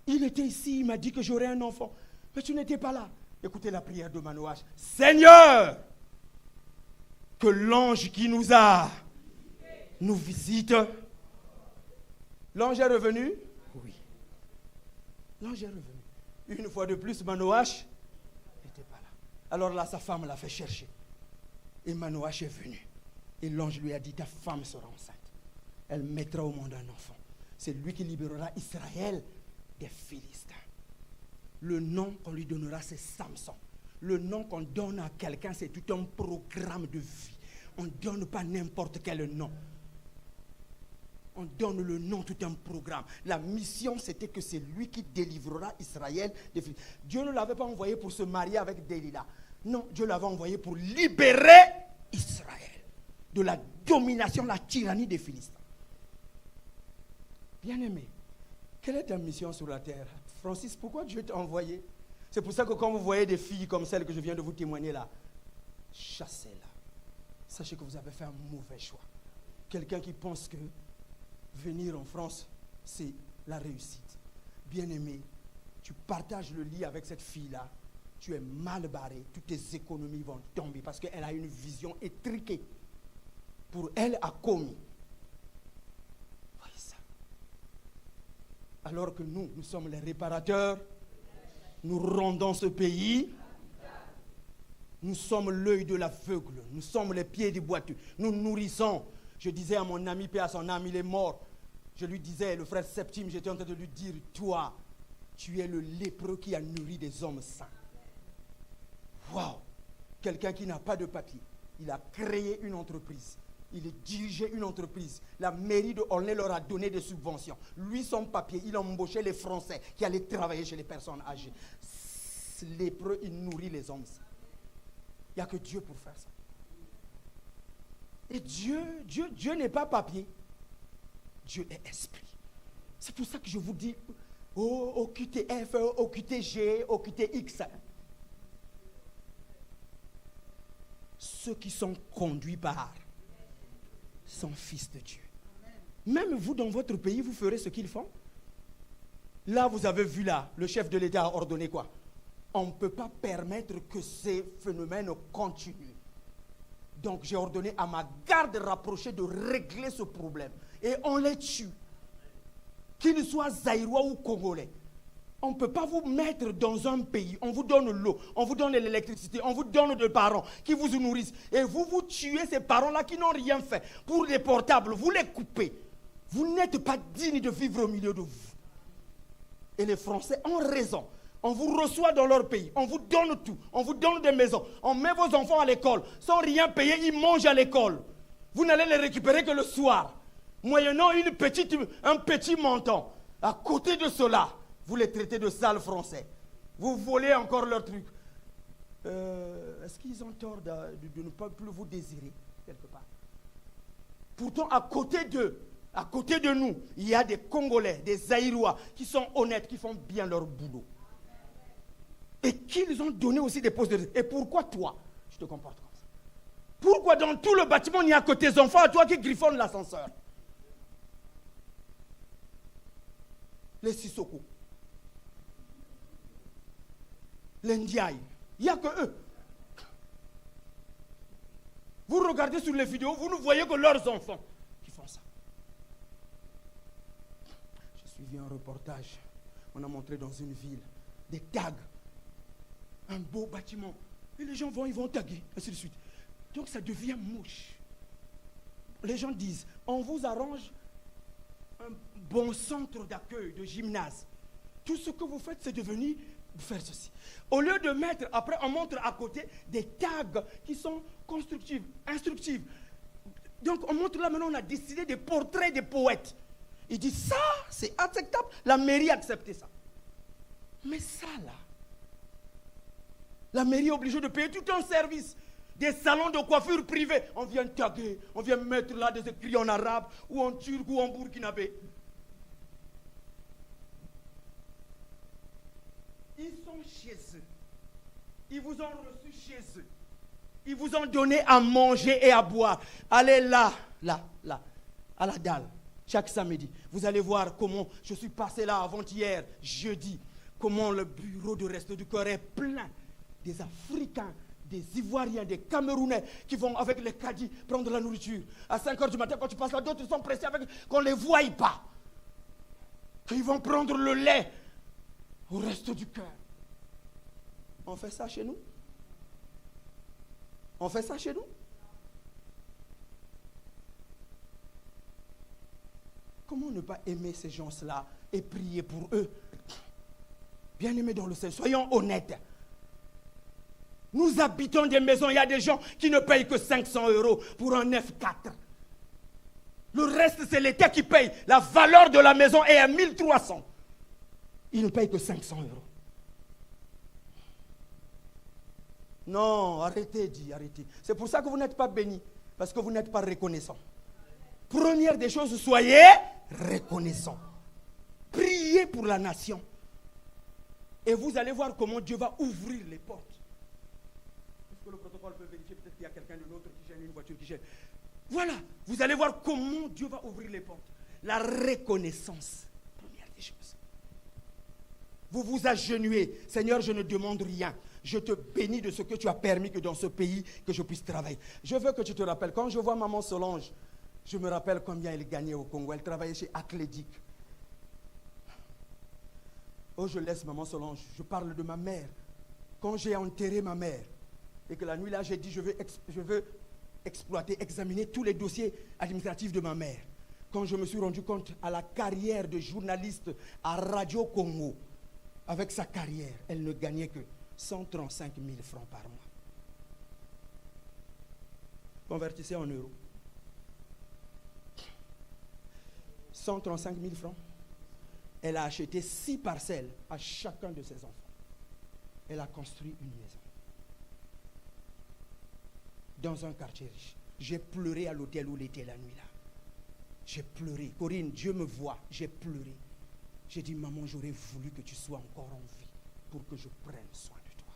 Il était ici, il m'a dit que j'aurais un enfant. Mais tu n'étais pas là. Écoutez la prière de Manoach. Seigneur, que l'ange qui nous a nous visite. L'ange est revenu? Oui. L'ange est revenu. Une fois de plus, Manoach n'était pas là. Alors là, sa femme l'a fait chercher. Et Manoach est venu. Et l'ange lui a dit, ta femme sera enceinte. Elle mettra au monde un enfant. C'est lui qui libérera Israël des Philistins. Le nom qu'on lui donnera, c'est Samson. Le nom qu'on donne à quelqu'un, c'est tout un programme de vie. On ne donne pas n'importe quel nom. On donne le nom, tout un programme. La mission, c'était que c'est lui qui délivrera Israël des Philistins. Dieu ne l'avait pas envoyé pour se marier avec Delilah. Non, Dieu l'avait envoyé pour libérer Israël de la domination, la tyrannie des Philistins. Bien-aimé, quelle est ta mission sur la terre? Francis, pourquoi Dieu t'a envoyé? C'est pour ça que quand vous voyez des filles comme celle que je viens de vous témoigner là, chassez-la. Sachez que vous avez fait un mauvais choix. Quelqu'un qui pense que venir en France, c'est la réussite. Bien-aimé, tu partages le lit avec cette fille-là, tu es mal barré, toutes tes économies vont tomber parce qu'elle a une vision étriquée. Pour elle, a commis. Voyez ça. Alors que nous sommes les réparateurs, nous rendons ce pays, nous sommes l'œil de l'aveugle, nous sommes les pieds du boiteux, nous nourrissons. Je disais à mon ami, paix à son âme, il est mort. Je lui disais, le frère Septime, j'étais en train de lui dire, toi, tu es le lépreux qui a nourri des hommes saints. Waouh! Quelqu'un qui n'a pas de papier, il a créé une entreprise. Il a dirigé une entreprise. La mairie de Aulnay leur a donné des subventions. Lui, son papier, il a embauché les Français qui allaient travailler chez les personnes âgées. Ce lépreux, il nourrit les hommes saints. Il n'y a que Dieu pour faire ça. Et Dieu n'est pas papier. Dieu est esprit. C'est pour ça que je vous dis, au QTF, au QTG, au QTX. Ceux qui sont conduits par sont fils de Dieu. Même vous, dans votre pays, vous ferez ce qu'ils font. Là, vous avez vu là, le chef de l'État a ordonné quoi? On ne peut pas permettre que ces phénomènes continuent. Donc, j'ai ordonné à ma garde rapprochée de régler ce problème. Et on les tue. Qu'ils soient zaïrois ou congolais. On ne peut pas vous mettre dans un pays, on vous donne l'eau, on vous donne l'électricité, on vous donne des parents qui vous nourrissent. Et vous tuez ces parents-là qui n'ont rien fait. Pour les portables, vous les coupez. Vous n'êtes pas digne de vivre au milieu de vous. Et les Français ont raison. On vous reçoit dans leur pays, on vous donne tout, on vous donne des maisons, on met vos enfants à l'école. Sans rien payer, ils mangent à l'école. Vous n'allez les récupérer que le soir. Moyennant un petit montant. À côté de cela, vous les traitez de sales Français. Vous volez encore leurs trucs. Est-ce qu'ils ont tort de ne pas plus vous désirer quelque part? Pourtant, à côté de nous, il y a des Congolais, des Zaïrois qui sont honnêtes, qui font bien leur boulot. Et qu'ils ont donné aussi des postes de... Et pourquoi toi, tu te comportes comme ça? Pourquoi dans tout le bâtiment, il n'y a que tes enfants à toi qui griffonnent l'ascenseur? Les Sissoko, les Ndiaye, il n'y a que eux. Vous regardez sur les vidéos, vous ne voyez que leurs enfants qui font ça. J'ai suivi un reportage, on a montré dans une ville des tags, un beau bâtiment, et les gens ils vont taguer, ainsi de suite. Donc ça devient moche. Les gens disent, on vous arrange un bon centre d'accueil, de gymnase. Tout ce que vous faites, c'est de venir faire ceci. Au lieu de mettre, après on montre à côté des tags qui sont constructifs, instructifs. Donc on montre là, maintenant on a décidé des portraits des poètes. Il dit ça, c'est acceptable. La mairie a accepté ça. Mais ça là, la mairie est obligée de payer tout un service. Des salons de coiffure privés. On vient taguer, on vient mettre là des écrits en arabe, ou en turc, ou en burkinabé. Ils sont chez eux. Ils vous ont reçu chez eux. Ils vous ont donné à manger et à boire. Allez là, à la dalle. Chaque samedi, vous allez voir comment je suis passé là avant-hier, jeudi, comment le bureau de Resto du Cœur est plein des Africains, des Ivoiriens, des Camerounais qui vont avec les caddies prendre la nourriture. À 5 h du matin, quand tu passes là, d'autres sont pressés avec qu'on ne les voie pas. Qu'ils vont prendre le lait au Resto du Cœur. On fait ça chez nous? On fait ça chez nous? Comment ne pas aimer ces gens-là et prier pour eux? Bien-aimés dans le Seigneur, soyons honnêtes. Nous habitons des maisons, il y a des gens qui ne payent que 500 € pour un F4. Le reste, c'est l'État qui paye. La valeur de la maison est à 1300. Ils ne payent que 500 €. Non, arrêtez, arrêtez. C'est pour ça que vous n'êtes pas bénis, parce que vous n'êtes pas reconnaissants. Première des choses, soyez reconnaissants. Priez pour la nation. Et vous allez voir comment Dieu va ouvrir les portes. Est-ce que le protocole peut vérifier? Peut-être qu'il y a quelqu'un de l'autre qui gêne, une voiture qui gêne. Voilà, vous allez voir comment Dieu va ouvrir les portes. La reconnaissance, première des choses. Vous vous agenouillez. Seigneur, je ne demande rien. Je te bénis de ce que tu as permis que dans ce pays, que je puisse travailler. Je veux que tu te rappelles, quand je vois maman Solange, je me rappelle combien elle gagnait au Congo. Elle travaillait chez Aclédic. Oh, je laisse maman Solange. Je parle de ma mère. Quand j'ai enterré ma mère, et que la nuit là, j'ai dit, je veux exploiter, examiner tous les dossiers administratifs de ma mère. Quand je me suis rendu compte à la carrière de journaliste à Radio Congo, avec sa carrière, elle ne gagnait que 135 000 francs par mois. Convertissez en euros. 135 000 francs. Elle a acheté 6 parcelles à chacun de ses enfants. Elle a construit une maison. Dans un quartier riche. J'ai pleuré à l'hôtel où elle était la nuit là. J'ai pleuré. Corinne, Dieu me voit. J'ai pleuré. J'ai dit, maman, j'aurais voulu que tu sois encore en vie pour que je prenne soin de toi.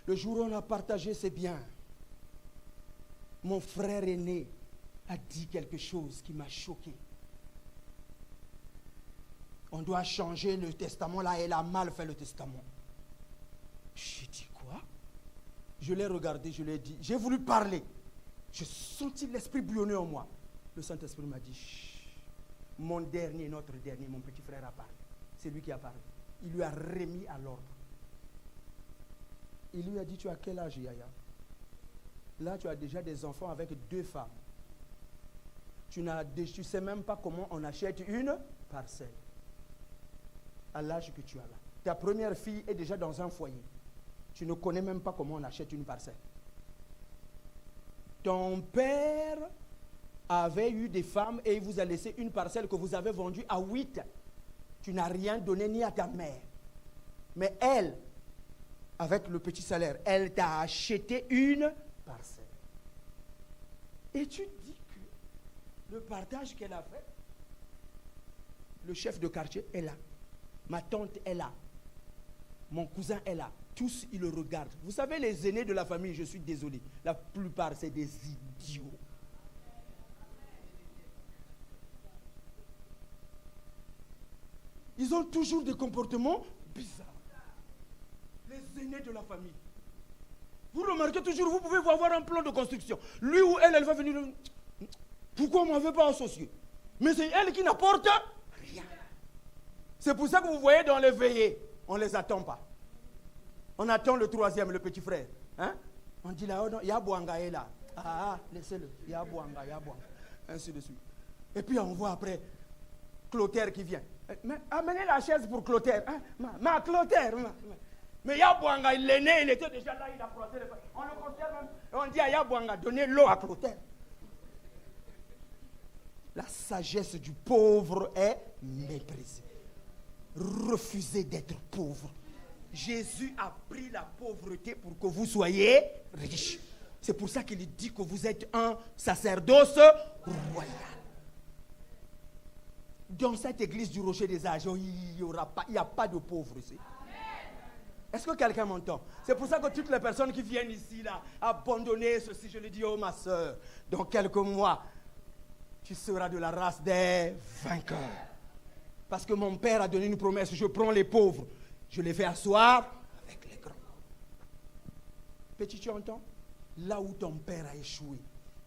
Le jour où on a partagé ses biens, mon frère aîné a dit quelque chose qui m'a choqué. On doit changer le testament. Là, elle a mal fait le testament. J'ai dit quoi? Je l'ai regardé, je lui ai dit, j'ai voulu parler. J'ai senti l'esprit bouillonner en moi. Le Saint-Esprit m'a dit, chut, mon dernier, notre dernier, mon petit frère a parlé. C'est lui qui a parlé. Il lui a remis à l'ordre. Il lui a dit, tu as quel âge, Yaya? Là, tu as déjà des enfants avec 2 femmes. Tu ne sais même pas comment on achète une parcelle. À l'âge que tu as là. Ta première fille est déjà dans un foyer. Tu ne connais même pas comment on achète une parcelle. Ton père avait eu des femmes et il vous a laissé une parcelle que vous avez vendue à 8. Tu n'as rien donné ni à ta mère. Mais elle, avec le petit salaire, elle t'a acheté une parcelle. Et tu dis que le partage qu'elle a fait, le chef de quartier est là. Ma tante est là. Mon cousin est là. Tous, ils le regardent. Vous savez, les aînés de la famille, je suis désolé. La plupart, c'est des idiots. Ils ont toujours des comportements bizarres. Les aînés de la famille. Vous remarquez toujours, vous pouvez avoir un plan de construction. Lui ou elle va venir. Pourquoi on ne m'avait pas associé? Mais c'est elle qui n'apporte rien. C'est pour ça que vous voyez dans les veillées, on ne les attend pas. On attend le 3e, le petit frère. Hein? On dit là, oh, Yabouanga est là. Ah, laissez-le. Yabouanga. Ainsi de suite. Et puis on voit après Clotaire qui vient. Mais amenez la chaise pour Clotaire. Hein? Ma Clotaire. Mais Yabouanga, il est né, il était déjà là, il a croisé les femmes. On le considère même. On dit à Yabouanga, donnez l'eau à Clotaire. La sagesse du pauvre est méprisée. Refusez d'être pauvre. Jésus a pris la pauvreté pour que vous soyez riches. C'est pour ça qu'il dit que vous êtes un sacerdoce royal. Dans cette église du Rocher des Âges, il n'y a pas de pauvres ici. Est-ce que quelqu'un m'entend? C'est pour ça que toutes les personnes qui viennent ici, là, abandonner ceci, je le dis, oh ma soeur, dans quelques mois, Tu seras de la race des vainqueurs. Parce que mon père a donné une promesse. Je prends les pauvres, je les fais asseoir avec les grands. Petit, tu entends? Là où ton père a échoué,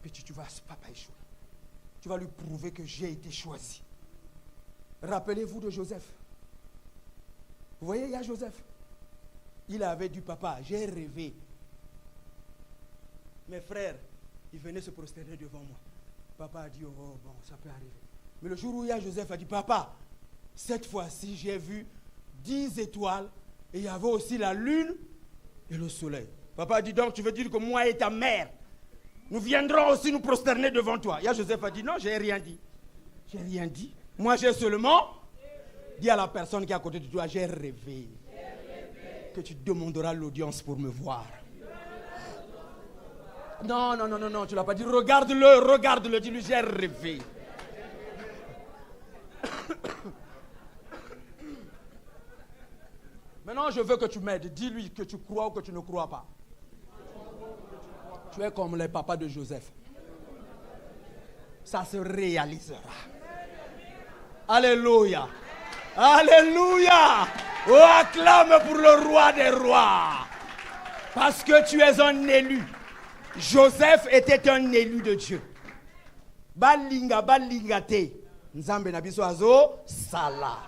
petit, tu vas pas échouer. Tu vas lui prouver que j'ai été choisi. Rappelez-vous de Joseph. Vous voyez, il y a Joseph. Il avait dit, papa, j'ai rêvé. Mes frères, ils venaient se prosterner devant moi. Papa a dit, oh bon, ça peut arriver. Mais le jour où il y a Joseph, a dit, papa, cette fois-ci, j'ai vu 10 étoiles et il y avait aussi la lune et le soleil. Papa a dit, donc tu veux dire que moi et ta mère, nous viendrons aussi nous prosterner devant toi. Il y a Joseph a dit, non, j'ai rien dit. J'ai rien dit. Moi, j'ai seulement dit à la personne qui est à côté de toi, j'ai rêvé que tu demanderas l'audience pour me voir. Non, tu ne l'as pas dit. Regarde-le, dis-lui, j'ai rêvé. Maintenant, je veux que tu m'aides. Dis-lui que tu crois ou que tu ne crois pas. Tu es comme les papas de Joseph. Ça se réalisera. Alléluia. Alléluia. Oh, acclame pour le roi des rois. Parce que tu es un élu. Joseph était un élu de Dieu. Balingate. Nzambe na biso azo sala.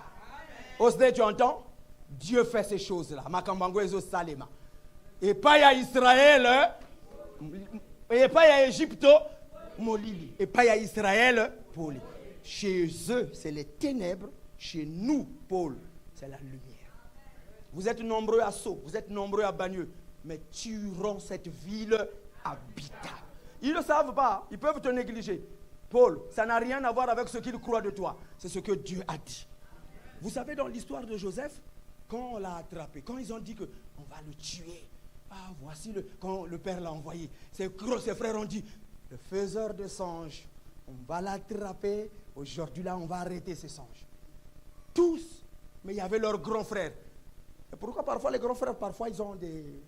Osde, tu entends? Dieu fait ces choses-là. Makambango ezo salema. Et pas ya Israël, et pas ya Égypte, molili. Et pas ya Israël, poli. Chez eux, c'est les ténèbres. Chez nous, Paul, c'est la lumière. Vous êtes nombreux à Sceaux, vous êtes nombreux à Bagneux, mais tueront cette ville habitable. Ils ne le savent pas, ils peuvent te négliger. Paul, ça n'a rien à voir avec ce qu'ils croient de toi. C'est ce que Dieu a dit. Vous savez, dans l'histoire de Joseph, quand on l'a attrapé, quand ils ont dit qu'on va le tuer, voici quand le père l'a envoyé, ses frères ont dit, le faiseur de songes, on va l'attraper, aujourd'hui là, on va arrêter ces songes. Tous, mais il y avait leurs grands frères. Et pourquoi parfois les grands frères, parfois ils ont des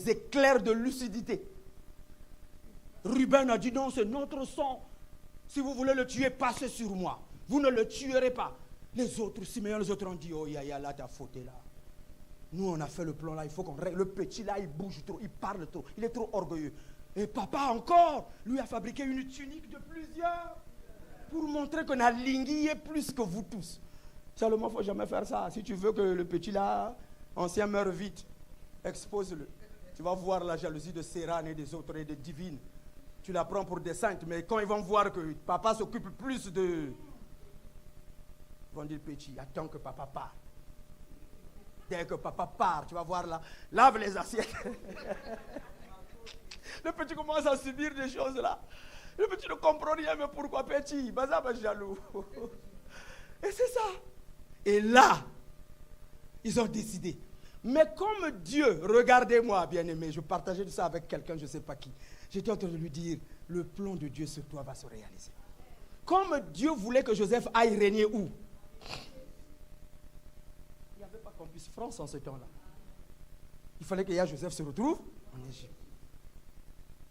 éclairs de lucidité. Ruben a dit non, c'est notre sang. Si vous voulez le tuer, passez sur moi. Vous ne le tuerez pas. Les autres, Simeon, les autres ont dit, oh, là, t'as fauté là. Nous, on a fait le plan là, il faut qu'on règle. Le petit là, il bouge trop, il parle trop, il est trop orgueilleux. Et papa encore, lui a fabriqué une tunique de plusieurs pour montrer qu'on a lingué plus que vous tous. Seulement, il ne faut jamais faire ça. Si tu veux que le petit là, ancien meure vite, expose-le. Tu vas voir la jalousie de Séran et des autres et des divines. Tu la prends pour des saintes, mais quand ils vont voir que papa s'occupe plus de... Ils vont dire, petit, attends que papa part. Dès que papa part, tu vas voir là, lave les assiettes. Le petit commence à subir des choses là. Le petit ne comprend rien, mais pourquoi petit? Bazaba jaloux. Et c'est ça. Et là, ils ont décidé. Mais comme Dieu, regardez-moi, bien-aimé, je partageais ça avec quelqu'un, je ne sais pas qui. J'étais en train de lui dire, le plan de Dieu sur toi va se réaliser. Comme Dieu voulait que Joseph aille régner où? Il n'y avait pas Campus France en ce temps-là. Il fallait que Joseph se retrouve en Égypte.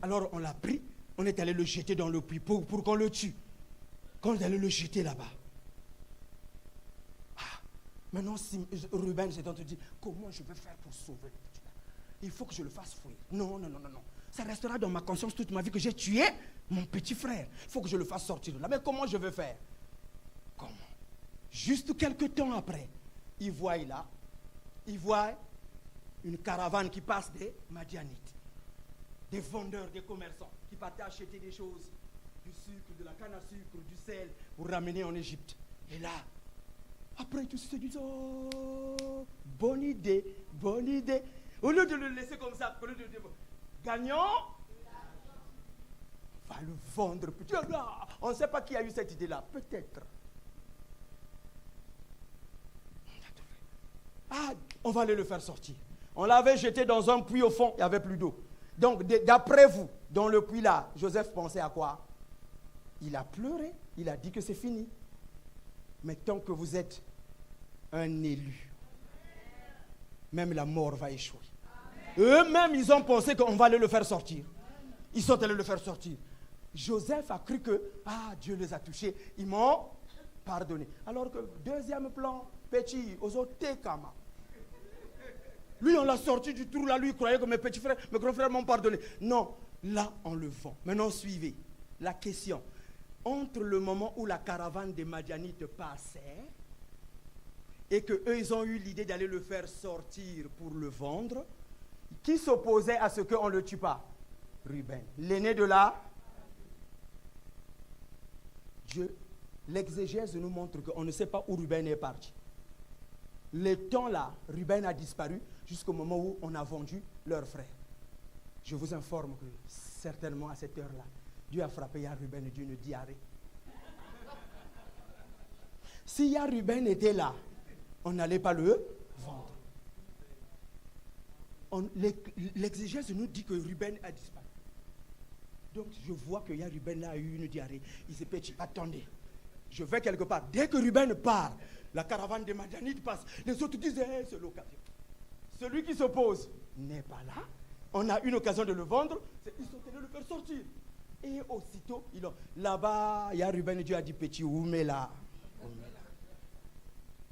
Alors on l'a pris, on est allé le jeter dans le puits pour qu'on le tue. Quand on est allé le jeter là-bas. Maintenant, si Ruben s'est dit, comment je vais faire pour sauver le petit là? Il faut que je le fasse fuir. Non. Ça restera dans ma conscience toute ma vie que j'ai tué mon petit frère. Il faut que je le fasse sortir de là. Mais comment je vais faire? Comment? Juste quelques temps après, il voit une caravane qui passe des Madianites, des vendeurs, des commerçants qui partaient acheter des choses, du sucre, de la canne à sucre, du sel, pour ramener en Égypte. Et là, après tout, ils se disent, oh, bonne idée. Au lieu de le laisser comme ça, au lieu de dire, gagnant, on va le vendre. On ne sait pas qui a eu cette idée-là. Peut-être. On va aller le faire sortir. On l'avait jeté dans un puits au fond, il n'y avait plus d'eau. Donc, d'après vous, dans le puits là, Joseph pensait à quoi? Il a pleuré, il a dit que c'est fini. Mais tant que vous êtes un élu, même la mort va échouer. Eux-mêmes, ils ont pensé qu'on va aller le faire sortir. Ils sont allés le faire sortir. Joseph a cru que, Dieu les a touchés. Ils m'ont pardonné. Alors que, deuxième plan, petit, Ozotekama. Lui, on l'a sorti du trou là. Lui, il croyait que mes petits frères, mes grands frères m'ont pardonné. Non, là, on le vend. Maintenant, suivez la question. Entre le moment où la caravane des Madianites passait et qu'eux, ils ont eu l'idée d'aller le faire sortir pour le vendre, qui s'opposait à ce qu'on ne le tue pas? Ruben, l'aîné de la... Dieu, l'exégèse nous montre qu'on ne sait pas où Ruben est parti. Le temps là, Ruben a disparu jusqu'au moment où on a vendu leur frère. Je vous informe que certainement à cette heure-là, Dieu a frappé Ruben d'une diarrhée. Si Ruben était là, on n'allait pas le vendre. L'exégèse nous dit que Ruben a disparu. Donc je vois que Ruben là a eu une diarrhée. Il s'est petit, attendez, je vais quelque part. Dès que Ruben part, la caravane des Madianites passe. Les autres disent, c'est l'occasion. Celui qui s'oppose n'est pas là. On a une occasion de le vendre. Ils sont allés le faire sortir. Et aussitôt, là-bas, Ruben, Dieu a dit, petit, où met là?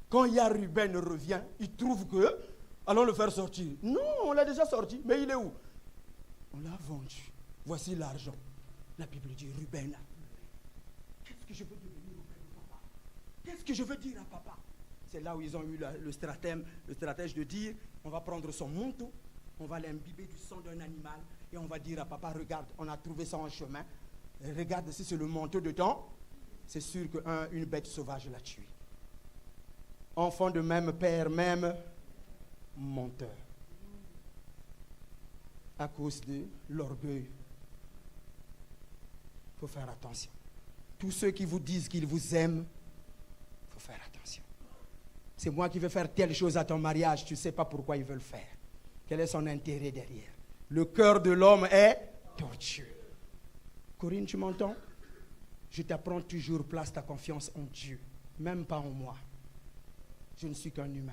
Quand Ruben revient, il trouve que, allons le faire sortir. Non, on l'a déjà sorti, mais il est où? On l'a vendu. Voici l'argent. La Bible dit, Ruben, qu'est-ce que je veux devenir auprès de papa? Qu'est-ce que je veux dire à papa? C'est là où ils ont eu le stratège de dire, on va prendre son manteau, on va l'imbiber du sang d'un animal, et on va dire à papa, regarde, on a trouvé ça en chemin, et regarde si c'est le manteau de temps, c'est sûr qu'une bête sauvage l'a tué. Enfant de même père, même menteur. À cause de l'orgueil. Il faut faire attention. Tous ceux qui vous disent qu'ils vous aiment, il faut faire attention. C'est moi qui veux faire telle chose à ton mariage, tu ne sais pas pourquoi ils veulent faire. Quel est son intérêt derrière? Le cœur de l'homme est tortueux. Corinne, tu m'entends? Je t'apprends toujours, place ta confiance en Dieu, même pas en moi. Je ne suis qu'un humain.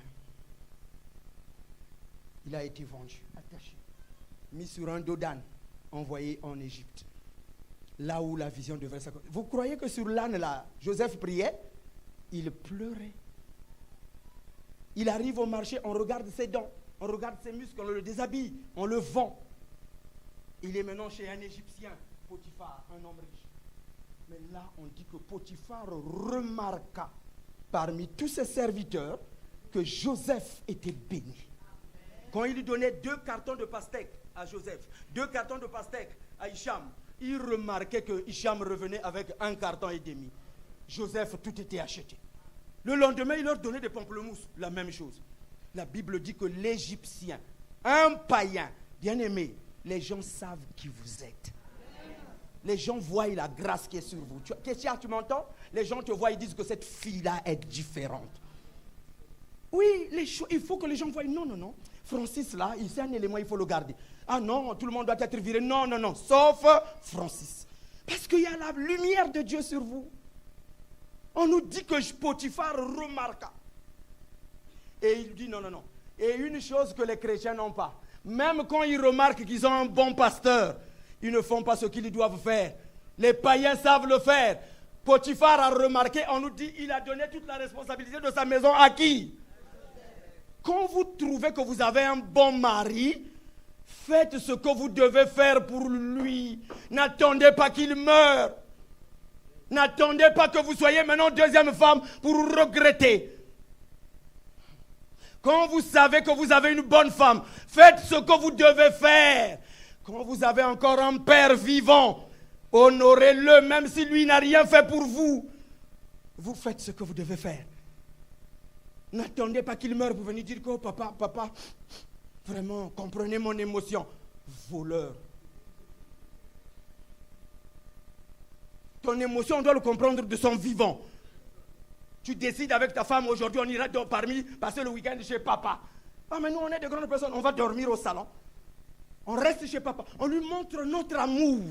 Il a été vendu, attaché, mis sur un dos d'âne, envoyé en Égypte. Là où la vision devait s'accomplir. Vous croyez que sur l'âne là, Joseph priait? Il pleurait. Il arrive au marché, on regarde ses dents, on regarde ses muscles, on le déshabille, on le vend. Il est maintenant chez un Égyptien, Potiphar, un homme riche. Mais là, on dit que Potiphar remarqua parmi tous ses serviteurs que Joseph était béni. Quand il lui donnait 2 cartons de pastèques à Joseph, 2 cartons de pastèques à Hicham, il remarquait que Hicham revenait avec 1 carton et demi. Joseph, tout était acheté. Le lendemain, il leur donnait des pamplemousses, la même chose. La Bible dit que l'Égyptien, un païen, bien aimé, les gens savent qui vous êtes. Les gens voient la grâce qui est sur vous. Tu m'entends? Les gens te voient, ils disent que cette fille-là est différente. Oui, il faut que les gens voient. Non. Francis, là, c'est un élément, il faut le garder. Ah non, tout le monde doit être viré. Non. Sauf Francis. Parce qu'il y a la lumière de Dieu sur vous. On nous dit que Potiphar remarqua. Et il dit non. Et une chose que les chrétiens n'ont pas. Même quand ils remarquent qu'ils ont un bon pasteur, ils ne font pas ce qu'ils doivent faire. Les païens savent le faire. Potiphar a remarqué, on nous dit, il a donné toute la responsabilité de sa maison à qui? Quand vous trouvez que vous avez un bon mari, faites ce que vous devez faire pour lui. N'attendez pas qu'il meure. N'attendez pas que vous soyez maintenant deuxième femme pour regretter. Quand vous savez que vous avez une bonne femme, faites ce que vous devez faire. Quand vous avez encore un père vivant, honorez-le, même si lui n'a rien fait pour vous. Vous faites ce que vous devez faire. N'attendez pas qu'il meure pour venir dire que oh, papa, vraiment, comprenez mon émotion. Voleur. Ton émotion, on doit le comprendre de son vivant. Tu décides avec ta femme, aujourd'hui, on ira passer le week-end chez papa. Ah, mais nous, on est de grandes personnes, on va dormir au salon. On reste chez papa. On lui montre notre amour.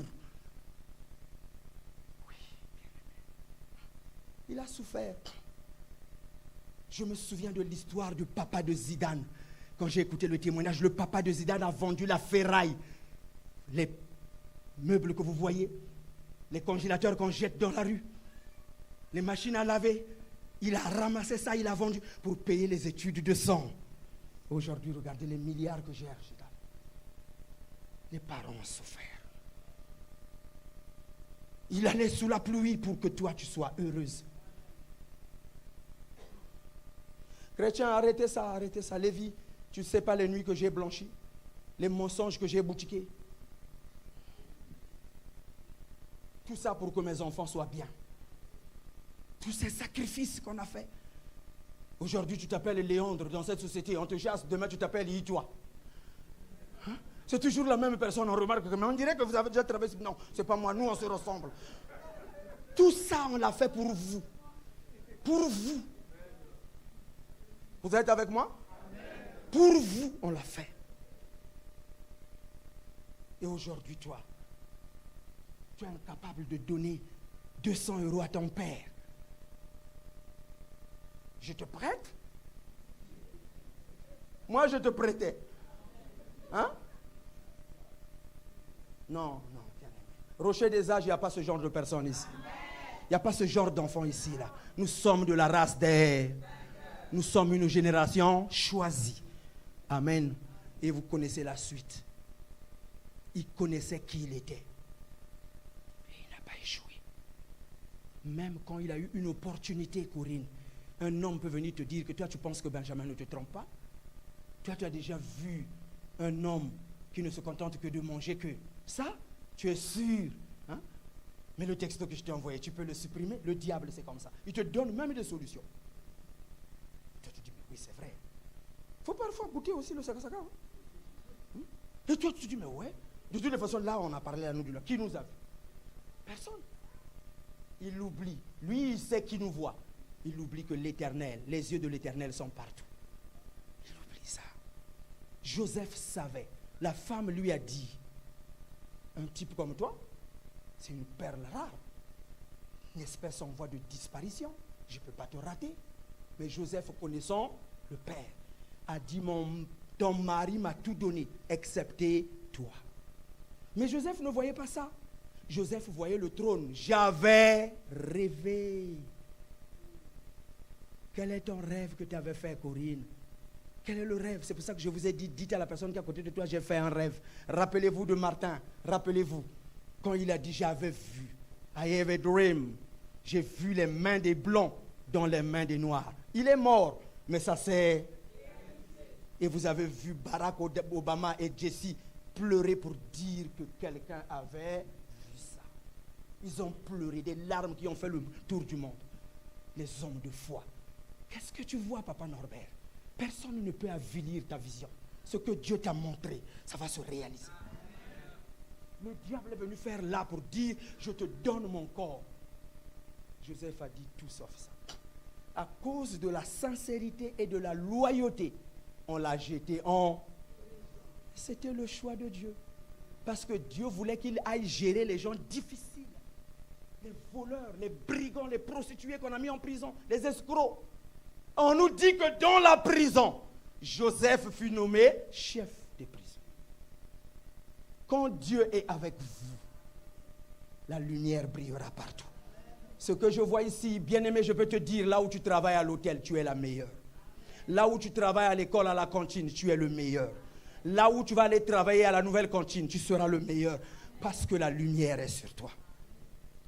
Oui. Il a souffert. Je me souviens de l'histoire du papa de Zidane. Quand j'ai écouté le témoignage, le papa de Zidane a vendu la ferraille. Les meubles que vous voyez, les congélateurs qu'on jette dans la rue, les machines à laver, il a ramassé ça, il a vendu pour payer les études de sang. Aujourd'hui, regardez les milliards que gère Zidane. Les parents ont souffert. Il allait sous la pluie pour que toi, tu sois heureuse. Chrétien, arrêtez ça, arrêtez ça. Lévi, tu ne sais pas les nuits que j'ai blanchies, les mensonges que j'ai boutiqués. Tout ça pour que mes enfants soient bien. Tous ces sacrifices qu'on a faits. Aujourd'hui, tu t'appelles Léandre dans cette société, on te chasse, demain tu t'appelles Yitois. Hein? C'est toujours la même personne, on remarque que, mais on dirait que vous avez déjà travaillé. Non, c'est pas moi, nous on se ressemble. Tout ça, on l'a fait pour vous. Pour vous. Vous êtes avec moi? Pour vous, on l'a fait. Et aujourd'hui, toi, tu es incapable de donner 200 € à ton père. Je te prête? Moi, je te prêtais. Hein? Non, non. Rocher des âges, il n'y a pas ce genre de personnes ici. Il n'y a pas ce genre d'enfants ici, là. Nous sommes de la race des... Nous sommes une génération choisie. Amen. Et vous connaissez la suite. Il connaissait qui il était. Et il n'a pas échoué. Même quand il a eu une opportunité, Corinne, un homme peut venir te dire que toi, tu penses que Benjamin ne te trompe pas. Toi, tu as déjà vu un homme qui ne se contente que de manger que ça. Tu es sûr. Hein? Mais le texte que je t'ai envoyé, tu peux le supprimer. Le diable, c'est comme ça. Il te donne même des solutions. Toi, tu dis, mais oui, c'est vrai. Il faut parfois goûter aussi le sakasaka. Hein? Et toi, tu dis, mais ouais. De toutes les façons, là, on a parlé à nous de là. Qui nous a vu? Personne. Il l'oublie. Lui, il sait qui nous voit. Il oublie que l'Éternel, les yeux de l'Éternel sont partout. Il oublie ça. Joseph savait. La femme lui a dit, un type comme toi, c'est une perle rare. Une espèce en voie de disparition. Je ne peux pas te rater. Mais Joseph, connaissant le Père, a dit, ton mari m'a tout donné, excepté toi. Mais Joseph ne voyait pas ça. Joseph voyait le trône. J'avais rêvé. Quel est ton rêve que tu avais fait, Corinne? Quel est le rêve? C'est pour ça que je vous ai dit, dites à la personne qui est à côté de toi, j'ai fait un rêve. Rappelez-vous de Martin, rappelez-vous, quand il a dit, j'avais vu, I have a dream, j'ai vu les mains des blancs dans les mains des noirs. Il est mort, mais ça c'est... Et vous avez vu Barack Obama et Jesse pleurer pour dire que quelqu'un avait vu ça. Ils ont pleuré, des larmes qui ont fait le tour du monde. Les hommes de foi. Qu'est-ce que tu vois, Papa Norbert? Personne ne peut avilir ta vision. Ce que Dieu t'a montré, ça va se réaliser. Le diable est venu faire là pour dire, je te donne mon corps. Joseph a dit tout sauf ça. À cause de la sincérité et de la loyauté, on l'a jeté en... C'était le choix de Dieu. Parce que Dieu voulait qu'il aille gérer les gens difficiles. Les voleurs, les brigands, les prostituées qu'on a mis en prison, les escrocs. On nous dit que dans la prison, Joseph fut nommé chef des prisons. Quand Dieu est avec vous, la lumière brillera partout. Ce que je vois ici, bien-aimé, je peux te dire, là où tu travailles à l'hôtel, tu es la meilleure. Là où tu travailles à l'école, à la cantine, tu es le meilleur. Là où tu vas aller travailler à la nouvelle cantine, tu seras le meilleur. Parce que la lumière est sur toi.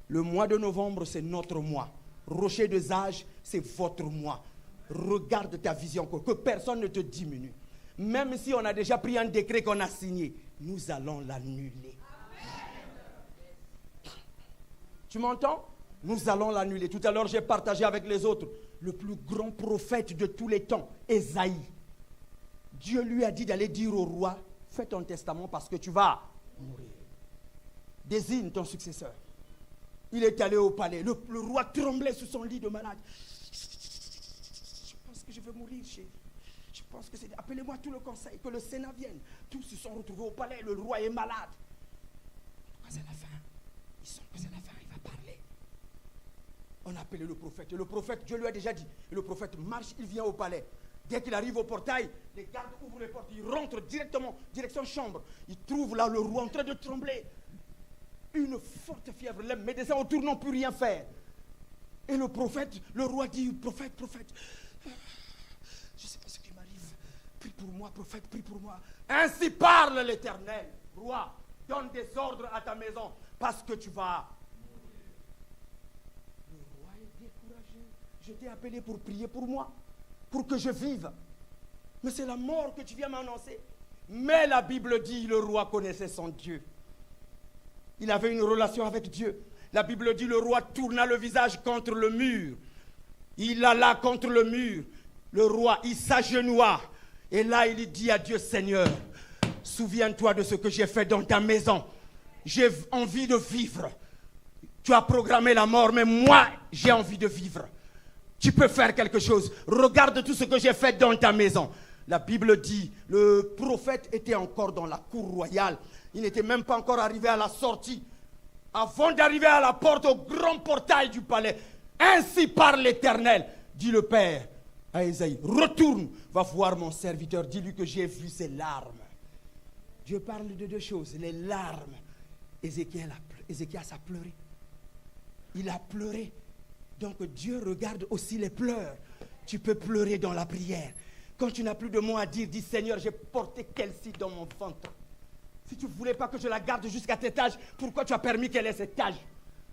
Le mois de novembre, c'est notre mois. Rocher de Zage, c'est votre mois. Regarde ta vision, que personne ne te diminue. Même si on a déjà pris un décret qu'on a signé, nous allons l'annuler. Tu m'entends? Nous allons l'annuler. Tout à l'heure, j'ai partagé avec les autres le plus grand prophète de tous les temps, Ésaïe. Dieu lui a dit d'aller dire au roi, fais ton testament parce que tu vas mourir. Désigne ton successeur. Il est allé au palais. Le roi tremblait sur son lit de malade. Je pense que je vais mourir, chérie. Je pense que c'est... Appelez-moi tout le conseil, que le Sénat vienne. Tous se sont retrouvés au palais. Le roi est malade. En tout cas, c'est la fin. Ils sont que c'est la fin. Il va parler. On a appelé le prophète. Et le prophète, Dieu lui a déjà dit. Et le prophète marche, il vient au palais. Dès qu'il arrive au portail, les gardes ouvrent les portes, il rentre directement, direction chambre. Il trouve là le roi en train de trembler. Une forte fièvre, les médecins autour n'ont plus rien faire. Et le prophète, le roi dit, prophète, je ne sais pas ce qui m'arrive. Prie pour moi, prophète, prie pour moi. Ainsi parle l'Éternel. Roi, donne des ordres à ta maison parce que tu vas. Le roi est découragé. Je t'ai appelé pour prier pour moi, pour que je vive. Mais c'est la mort que tu viens m'annoncer. Mais la Bible dit, le roi connaissait son Dieu. Il avait une relation avec Dieu. La Bible dit, le roi tourna le visage contre le mur. Il alla contre le mur. Le roi, il s'agenouilla. Et là, il dit à Dieu, Seigneur, souviens-toi de ce que j'ai fait dans ta maison. J'ai envie de vivre. Tu as programmé la mort, mais moi, j'ai envie de vivre. Tu peux faire quelque chose. Regarde tout ce que j'ai fait dans ta maison. La Bible dit, le prophète était encore dans la cour royale. Il n'était même pas encore arrivé à la sortie. Avant d'arriver à la porte, au grand portail du palais, ainsi parle l'Éternel, dit le Père à Ésaïe, retourne, va voir mon serviteur, dis-lui que j'ai vu ses larmes. Dieu parle de deux choses, les larmes. Ézéchias a pleuré. Il a pleuré. Donc Dieu regarde aussi les pleurs. Tu peux pleurer dans la prière. Quand tu n'as plus de mots à dire, dis Seigneur, j'ai porté Kelsey dans mon ventre. Si tu ne voulais pas que je la garde jusqu'à cet âge, pourquoi tu as permis qu'elle ait cet âge?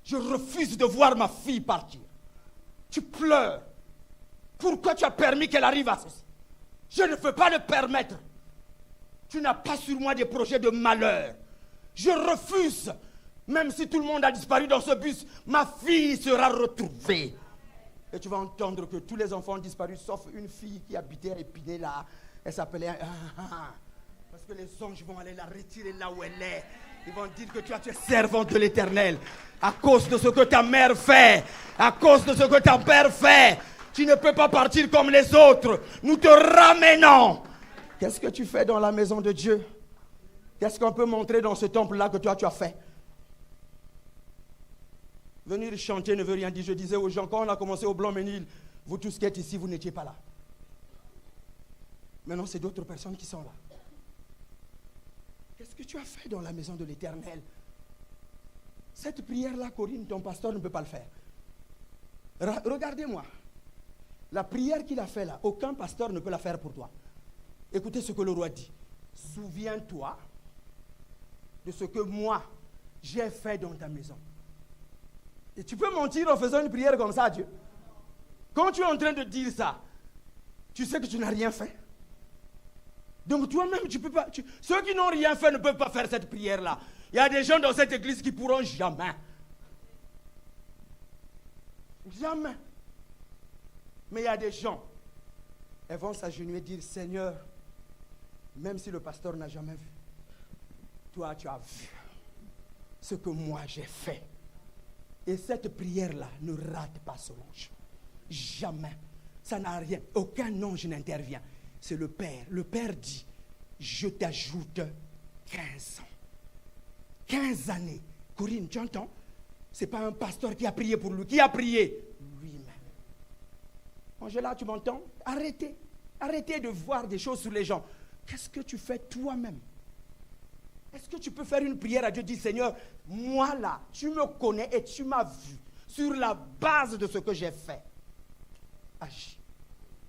Je refuse de voir ma fille partir. Tu pleures. Pourquoi tu as permis qu'elle arrive à ceci? Je ne peux pas le permettre. Tu n'as pas sur moi des projets de malheur. Je refuse. Même si tout le monde a disparu dans ce bus, ma fille sera retrouvée. Et tu vas entendre que tous les enfants ont disparu, sauf une fille qui habitait à Épinay là. Elle s'appelait... Parce que les anges vont aller la retirer là où elle est. Ils vont dire que tu es servante de l'Éternel. À cause de ce que ta mère fait. À cause de ce que ta père fait. Tu ne peux pas partir comme les autres. Nous te ramenons. Qu'est-ce que tu fais dans la maison de Dieu? Qu'est-ce qu'on peut montrer dans ce temple-là que toi tu as fait? Venir chanter ne veut rien dire. Je disais aux gens, quand on a commencé au Blanc-Ménil, vous tous qui êtes ici, vous n'étiez pas là. Maintenant, c'est d'autres personnes qui sont là. Qu'est-ce que tu as fait dans la maison de l'Éternel? Cette prière-là, Corinne, ton pasteur ne peut pas le faire. Regardez-moi. La prière qu'il a fait là, aucun pasteur ne peut la faire pour toi. Écoutez ce que le roi dit. Souviens-toi de ce que moi, j'ai fait dans ta maison. Et tu peux mentir en faisant une prière comme ça à Dieu. Quand tu es en train de dire ça, tu sais que tu n'as rien fait. Donc toi-même, tu peux pas. Ceux qui n'ont rien fait ne peuvent pas faire cette prière-là. Il y a des gens dans cette église qui pourront jamais. Jamais. Mais il y a des gens, elles vont s'agenouiller et dire, Seigneur, même si le pasteur n'a jamais vu, toi tu as vu ce que moi j'ai fait. Et cette prière-là ne rate pas Solange. Jamais. Ça n'a rien. Aucun ange n'intervient. C'est le Père. Le Père dit, je t'ajoute 15 ans. 15 années. Corinne, tu entends? Ce n'est pas un pasteur qui a prié pour lui. Qui a prié? Lui-même. Angela, tu m'entends? Arrêtez. Arrêtez de voir des choses sur les gens. Qu'est-ce que tu fais toi-même? Est-ce que tu peux faire une prière à Dieu? Dis, Seigneur, moi là, tu me connais et tu m'as vu. Sur la base de ce que j'ai fait. Agis.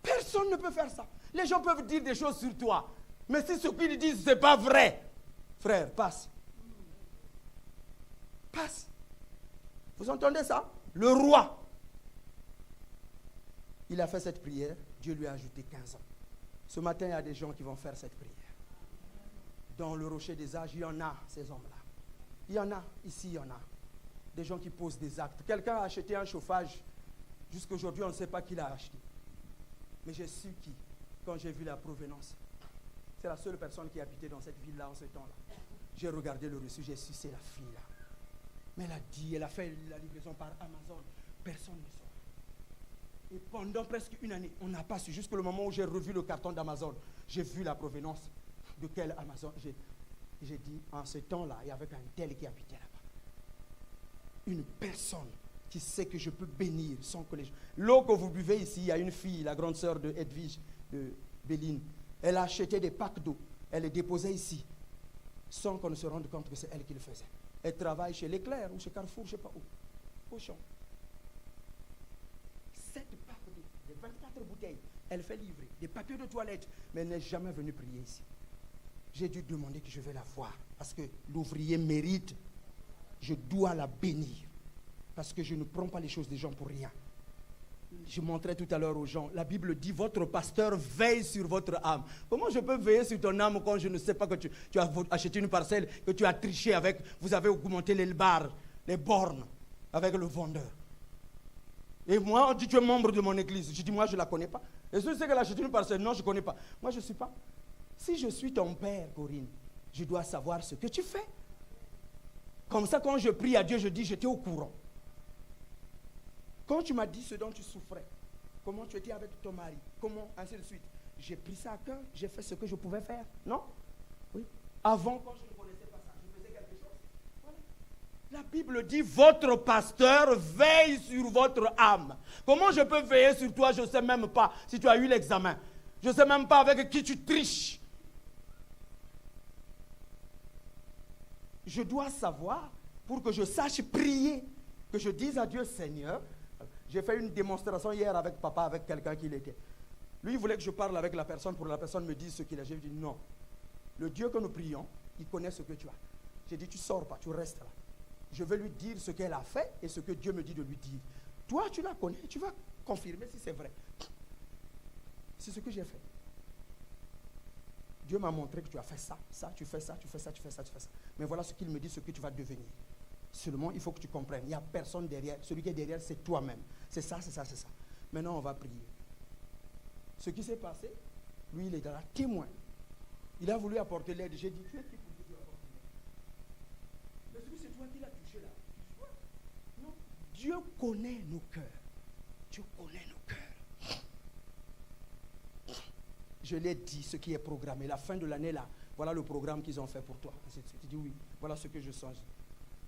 Personne ne peut faire ça. Les gens peuvent dire des choses sur toi. Mais si ce qu'ils disent, ce n'est pas vrai, frère, passe. Passe. Vous entendez ça? Le roi, il a fait cette prière. Dieu lui a ajouté 15 ans. Ce matin, il y a des gens qui vont faire cette prière. Dans le rocher des âges, il y en a, ces hommes-là. Il y en a, ici, il y en a. Des gens qui posent des actes. Quelqu'un a acheté un chauffage. Jusqu'à aujourd'hui, on ne sait pas qui l'a acheté. Mais j'ai su qui, quand j'ai vu la provenance. C'est la seule personne qui habitait dans cette ville-là en ce temps-là. J'ai regardé le reçu, j'ai su, c'est la fille-là. Mais elle a dit, elle a fait la livraison par Amazon. Personne ne sait. Et pendant presque une année, on n'a pas su. Jusqu'au moment où j'ai revu le carton d'Amazon, j'ai vu la provenance de quel Amazon. J'ai dit, en ce temps-là, il y avait un tel qui habitait là-bas. Une personne qui sait que je peux bénir son collège. L'eau que vous buvez ici, il y a une fille, la grande sœur de Edwige, de Béline. Elle a acheté des packs d'eau. Elle les déposait ici, sans qu'on ne se rende compte que c'est elle qui le faisait. Elle travaille chez Leclerc ou chez Carrefour, je ne sais pas où, au champ. 7 packs d'eau, des 24 bouteilles. Elle fait livrer des papiers de toilette, mais elle n'est jamais venue prier ici. J'ai dû demander que je vais la voir, parce que l'ouvrier mérite. Je dois la bénir, parce que je ne prends pas les choses des gens pour rien. Je montrais tout à l'heure aux gens, la Bible dit, votre pasteur veille sur votre âme. Comment je peux veiller sur ton âme quand je ne sais pas que tu as acheté une parcelle, que tu as triché avec, vous avez augmenté les barres, les bornes avec le vendeur. Et moi, on dit, tu es membre de mon église. Je dis, moi, je ne la connais pas. Et ceux qui ont acheté une parcelle, non, je ne connais pas. Moi, je ne suis pas. Si je suis ton père, Corinne, je dois savoir ce que tu fais. Comme ça, quand je prie à Dieu, je dis, j'étais au courant. Quand tu m'as dit ce dont tu souffrais, comment tu étais avec ton mari, comment, ainsi de suite, j'ai pris ça à cœur, j'ai fait ce que je pouvais faire. Non? Oui. Avant, quand je ne connaissais pas ça, je faisais quelque chose. Voilà. La Bible dit, votre pasteur veille sur votre âme. Comment je peux veiller sur toi? Je ne sais même pas si tu as eu l'examen. Je ne sais même pas avec qui tu triches. Je dois savoir pour que je sache prier, que je dise à Dieu, Seigneur, j'ai fait une démonstration hier avec papa, avec quelqu'un qui l'était. Lui, il voulait que je parle avec la personne pour que la personne me dise ce qu'il a. J'ai dit non. Le Dieu que nous prions, il connaît ce que tu as. J'ai dit, tu ne sors pas, tu restes là. Je vais lui dire ce qu'elle a fait et ce que Dieu me dit de lui dire. Toi, tu la connais, tu vas confirmer si c'est vrai. C'est ce que j'ai fait. Dieu m'a montré que tu as fait ça, tu fais ça, tu fais ça, tu fais ça, tu fais ça. Mais voilà ce qu'il me dit, ce que tu vas devenir. Seulement, il faut que tu comprennes. Il n'y a personne derrière. Celui qui est derrière, c'est toi-même. C'est ça, c'est ça, c'est ça. Maintenant, on va prier. Ce qui s'est passé, lui, il est là, témoin. Il a voulu apporter l'aide. J'ai dit, tu es qui pour que Dieu apporte l'aide? Parce que c'est toi qui l'as touché là. Non. Dieu connaît nos cœurs. Dieu connaît nos cœurs. Je l'ai dit, ce qui est programmé. La fin de l'année là, voilà le programme qu'ils ont fait pour toi. Il dit oui, voilà ce que je sens.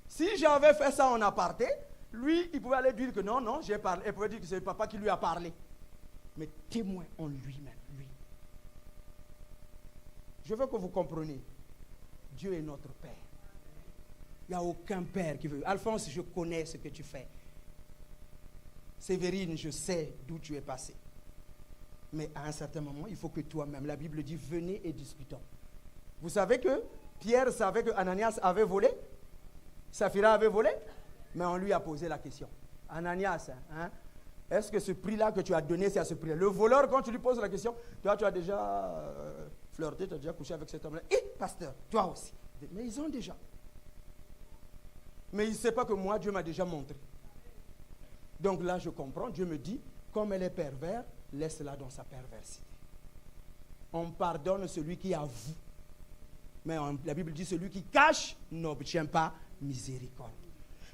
Si j'avais fait ça en aparté, lui, il pouvait aller dire que non, j'ai parlé. Il pouvait dire que c'est papa qui lui a parlé. Mais témoin en lui-même, lui. Je veux que vous compreniez. Dieu est notre Père. Il n'y a aucun Père qui veut. Alphonse, je connais ce que tu fais. Sévérine, je sais d'où tu es passé. Mais à un certain moment, il faut que toi-même, la Bible dit, venez et discutons. Vous savez que Pierre savait que Ananias avait volé? Saphira avait volé? Mais on lui a posé la question. Ananias, hein, est-ce que ce prix-là que tu as donné, c'est à ce prix-là? Le voleur, quand tu lui poses la question, toi, tu as déjà flirté, tu as déjà couché avec cet homme-là. Et pasteur, toi aussi. Mais ils ont déjà. Mais il ne sait pas que moi, Dieu m'a déjà montré. Donc là, je comprends. Dieu me dit, comme elle est perverse, laisse-la dans sa perversité. On pardonne celui qui avoue. Mais la Bible dit, celui qui cache n'obtient pas miséricorde.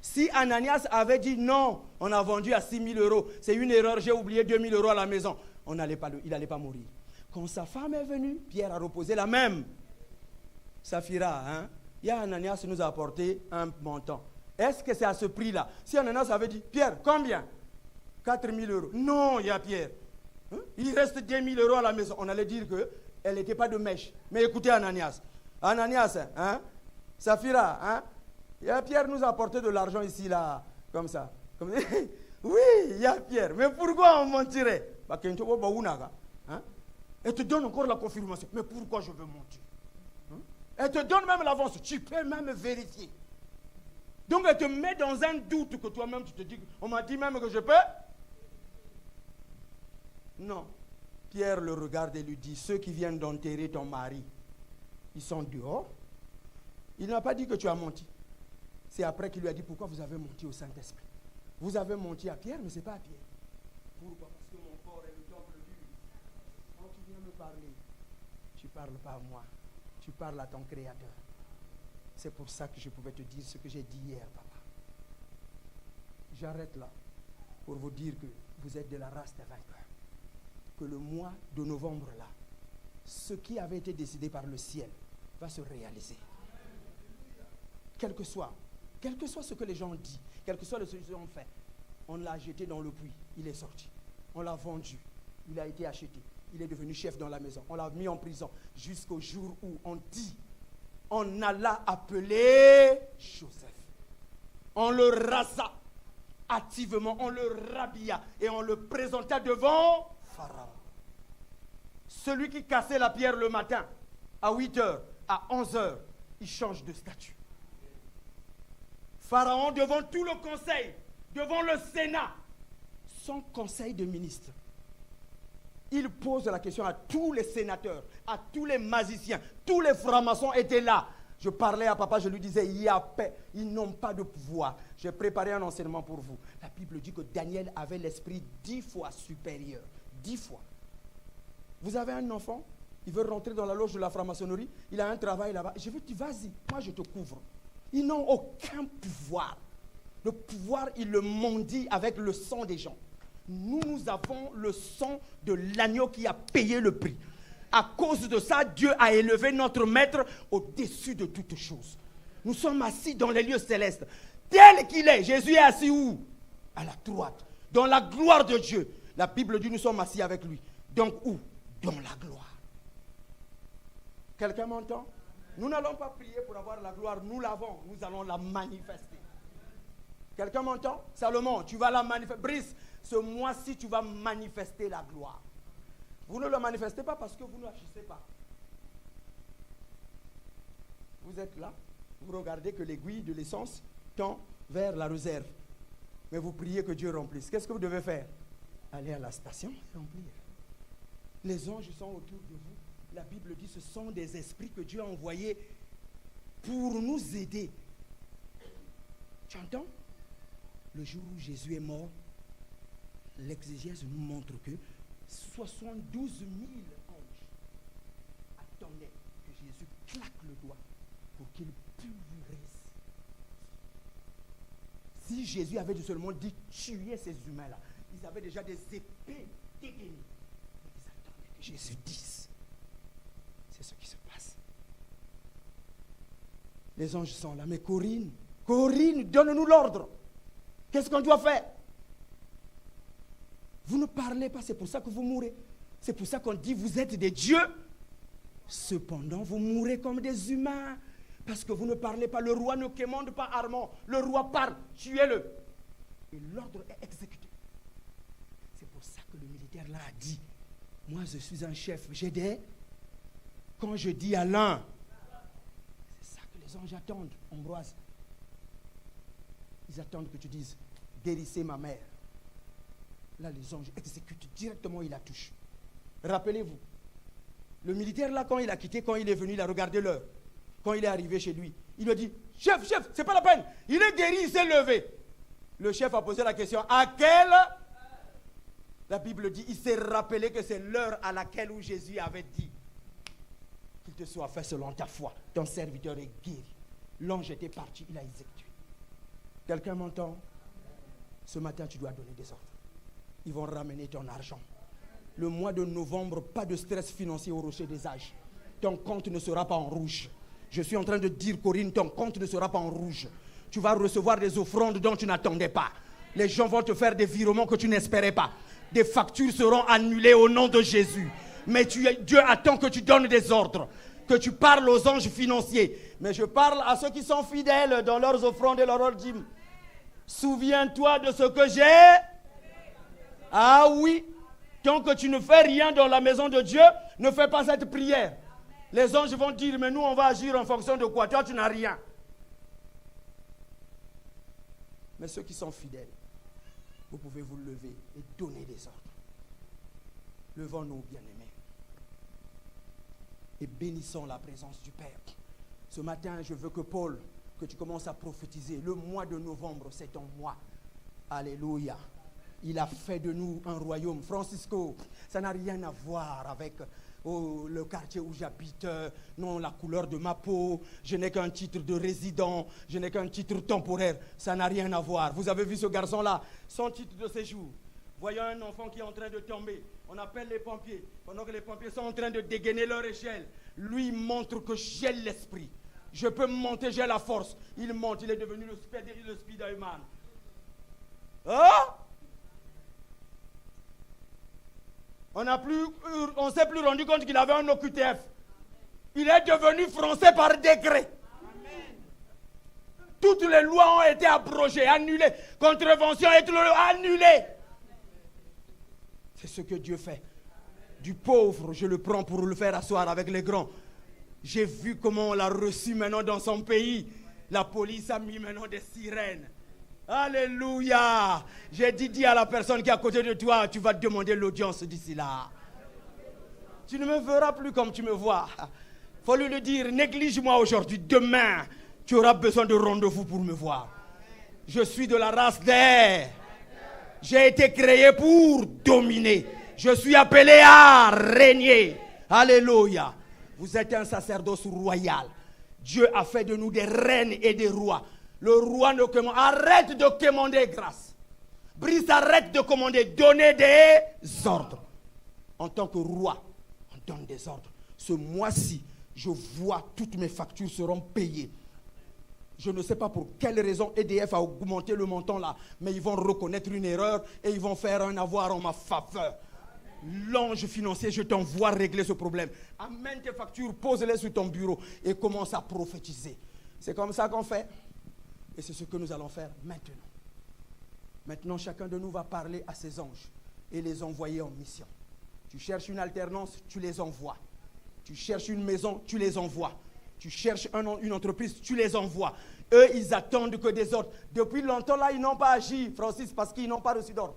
Si Ananias avait dit non, on a vendu à 6 000 euros, c'est une erreur, j'ai oublié 2 000 euros à la maison, il n'allait pas mourir. Quand sa femme est venue, Pierre a reposé la même. Saphira, hein? Il y a Ananias qui nous a apporté un montant. Est-ce que c'est à ce prix-là? Si Ananias avait dit, Pierre, combien? 4 000 euros. Non, il y a Pierre. Hein? Il reste 10 000 euros à la maison. On allait dire qu'elle n'était pas de mèche. Mais écoutez Ananias. Ananias, hein? Saphira, hein? Il y a Pierre nous a apporté de l'argent ici, là, comme ça. Oui, il y a Pierre. Mais pourquoi on mentirait? Hein? Elle te donne encore la confirmation. Mais pourquoi je veux mentir? Hein? Elle te donne même l'avance. Tu peux même vérifier. Donc elle te met dans un doute que toi-même tu te dis, on m'a dit même que je peux. Non. Pierre le regarde et lui dit, ceux qui viennent d'enterrer ton mari, ils sont dehors. Il n'a pas dit que tu as menti. C'est après qu'il lui a dit, pourquoi vous avez menti au Saint-Esprit? Vous avez menti à Pierre, mais ce n'est pas à Pierre. Pourquoi? Parce que mon corps est le temple de Dieu. Quand tu viens me parler, tu ne parles pas à moi, tu parles à ton Créateur. C'est pour ça que je pouvais te dire ce que j'ai dit hier, papa. J'arrête là pour vous dire que vous êtes de la race des vainqueurs. Que le mois de novembre là, ce qui avait été décidé par le ciel va se réaliser. Quel que soit ce que les gens ont dit, quel que soit ce qu'ils ont fait, on l'a jeté dans le puits, il est sorti. On l'a vendu, il a été acheté. Il est devenu chef dans la maison. On l'a mis en prison jusqu'au jour où on alla appeler Joseph. On le rasa hâtivement, on le rhabilla et on le présenta devant Pharaon. Celui qui cassait la pierre le matin, à 8 heures, à 11 heures, il change de statut. Pharaon, devant tout le conseil, devant le Sénat, son conseil de ministres, il pose la question à tous les sénateurs, à tous les magiciens, tous les francs-maçons étaient là. Je parlais à papa, je lui disais, il y a paix, ils n'ont pas de pouvoir. J'ai préparé un enseignement pour vous. La Bible dit que Daniel avait l'esprit 10 fois supérieur. 10 fois. Vous avez un enfant, il veut rentrer dans la loge de la franc-maçonnerie, il a un travail là-bas. Je veux dire, vas-y, moi je te couvre. Ils n'ont aucun pouvoir. Le pouvoir, ils le mendient avec le sang des gens. Nous avons le sang de l'agneau qui a payé le prix. À cause de ça, Dieu a élevé notre maître au-dessus de toutes choses. Nous sommes assis dans les lieux célestes. Tel qu'il est, Jésus est assis où? À la droite. Dans la gloire de Dieu. La Bible dit nous sommes assis avec lui. Donc où? Dans la gloire. Quelqu'un m'entend? Nous n'allons pas prier pour avoir la gloire, nous l'avons, nous allons la manifester. Quelqu'un m'entend? Salomon, tu vas la manifester. Brice, ce mois-ci, tu vas manifester la gloire. Vous ne le manifestez pas parce que vous n'agissez pas. Vous êtes là, vous regardez que l'aiguille de l'essence tend vers la réserve. Mais vous priez que Dieu remplisse. Qu'est-ce que vous devez faire? Aller à la station et remplir. Les anges sont autour de vous. La Bible dit que ce sont des esprits que Dieu a envoyés pour nous aider. Tu entends? Le jour où Jésus est mort, l'exégèse nous montre que 72 000 anges attendaient que Jésus claque le doigt pour qu'il pulvérise. Si Jésus avait seulement dit tuer ces humains-là, ils avaient déjà des épées dégainées. Ils attendaient que Jésus dise. C'est ce qui se passe. Les anges sont là, mais Corinne, donne-nous l'ordre. Qu'est-ce qu'on doit faire? Vous ne parlez pas, c'est pour ça que vous mourrez. C'est pour ça qu'on dit vous êtes des dieux. Cependant, vous mourrez comme des humains. Parce que vous ne parlez pas. Le roi ne commande pas Armand. Le roi parle, tuez-le. Et l'ordre est exécuté. C'est pour ça que le militaire là a dit, moi je suis un chef, j'ai des... Quand je dis à l'un, c'est ça que les anges attendent, Ambroise. Ils attendent que tu dises, guérissez ma mère. Là, les anges exécutent directement, ils la touchent. Rappelez-vous, le militaire là, quand il a quitté, quand il est venu, il a regardé l'heure. Quand il est arrivé chez lui, il lui a dit, chef, c'est pas la peine. Il est guéri, il s'est levé. Le chef a posé la question, à quelle? La Bible dit, il s'est rappelé que c'est l'heure à laquelle où Jésus avait dit, qu'il te soit fait selon ta foi. Ton serviteur est guéri. L'ange était parti, il a exécuté. Quelqu'un m'entend? Ce matin, tu dois donner des ordres. Ils vont ramener ton argent. Le mois de novembre, pas de stress financier au rocher des âges. Ton compte ne sera pas en rouge. Je suis en train de dire, Corinne, ton compte ne sera pas en rouge. Tu vas recevoir des offrandes dont tu n'attendais pas. Les gens vont te faire des virements que tu n'espérais pas. Des factures seront annulées au nom de Jésus. Mais Dieu attend que tu donnes des ordres, que tu parles aux anges financiers. Mais je parle à ceux qui sont fidèles dans leurs offrandes et leurs dîmes. Souviens-toi de ce que j'ai. Ah oui, tant que tu ne fais rien dans la maison de Dieu, ne fais pas cette prière. Les anges vont dire, mais nous on va agir en fonction de quoi? Toi tu n'as rien. Mais ceux qui sont fidèles, vous pouvez vous lever et donner des ordres. Levons-nous, bien-aimés, et bénissons la présence du Père. Ce matin, je veux que Paul, que tu commences à prophétiser. Le mois de novembre, c'est ton mois. Alléluia. Il a fait de nous un royaume. Francisco, ça n'a rien à voir avec le quartier où j'habite. Non, la couleur de ma peau. Je n'ai qu'un titre de résident. Je n'ai qu'un titre temporaire. Ça n'a rien à voir. Vous avez vu ce garçon-là, son titre de séjour. Voyons un enfant qui est en train de tomber. On appelle les pompiers. Pendant que les pompiers sont en train de dégainer leur échelle, lui montre que j'ai l'esprit. Je peux monter, j'ai la force. Il monte, il est devenu le Spider-Man. Hein? On ne s'est plus rendu compte qu'il avait un OQTF. Il est devenu français par décret. Toutes les lois ont été abrogées, annulées. Contraventions et tout annulées. C'est ce que Dieu fait. Du pauvre, je le prends pour le faire asseoir avec les grands. J'ai vu comment on l'a reçu maintenant dans son pays. La police a mis maintenant des sirènes. Alléluia. J'ai dit à la personne qui est à côté de toi, tu vas te demander l'audience d'ici là. Tu ne me verras plus comme tu me vois. Il faut lui dire, néglige-moi aujourd'hui. Demain, tu auras besoin de rendez-vous pour me voir. Je suis de la race d'air. J'ai été créé pour dominer. Je suis appelé à régner. Alléluia. Vous êtes un sacerdoce royal. Dieu a fait de nous des reines et des rois. Le roi ne commande. Arrête de commander grâce. Brice, arrête de commander. Donnez des ordres. En tant que roi, on donne des ordres. Ce mois-ci, je vois toutes mes factures seront payées. Je ne sais pas pour quelle raison EDF a augmenté le montant là, mais ils vont reconnaître une erreur et ils vont faire un avoir en ma faveur. L'ange financier, je t'envoie régler ce problème. Amène tes factures, pose-les sur ton bureau et commence à prophétiser. C'est comme ça qu'on fait. Et c'est ce que nous allons faire maintenant. Maintenant, chacun de nous va parler à ses anges et les envoyer en mission. Tu cherches une alternance, tu les envoies. Tu cherches une maison, tu les envoies. Tu cherches une entreprise, tu les envoies. Eux, ils attendent que des ordres. Depuis longtemps, là, ils n'ont pas agi, Francis, parce qu'ils n'ont pas reçu d'ordre.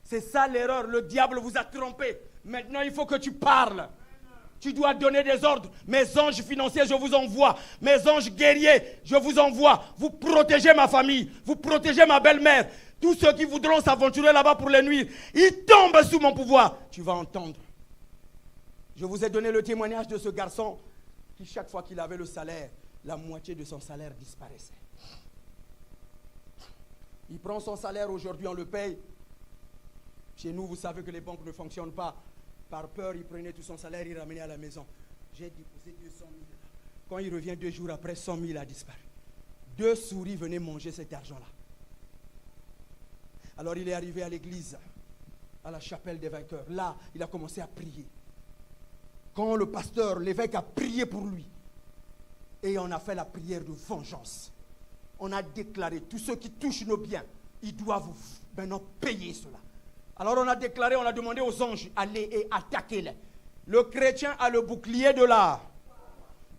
C'est ça l'erreur. Le diable vous a trompé. Maintenant, il faut que tu parles. Tu dois donner des ordres. Mes anges financiers, je vous envoie. Mes anges guerriers, je vous envoie. Vous protégez ma famille. Vous protégez ma belle-mère. Tous ceux qui voudront s'aventurer là-bas pour les nuire, ils tombent sous mon pouvoir. Tu vas entendre. Je vous ai donné le témoignage de ce garçon qui, chaque fois qu'il avait le salaire, la moitié de son salaire disparaissait. Il prend son salaire aujourd'hui, on le paye. Chez nous, vous savez que les banques ne fonctionnent pas. Par peur, il prenait tout son salaire, il ramenait à la maison. J'ai déposé 200 000 là. Quand il revient 2 jours après, 100 000 a disparu. 2 souris venaient manger cet argent-là. Alors il est arrivé à l'église, à la chapelle des vainqueurs. Là, il a commencé à prier. Quand le pasteur, l'évêque a prié pour lui, et on a fait la prière de vengeance. On a déclaré, tous ceux qui touchent nos biens, ils doivent maintenant payer cela. Alors on a déclaré, on a demandé aux anges, allez et attaquez-les. Le chrétien a le bouclier de l'art.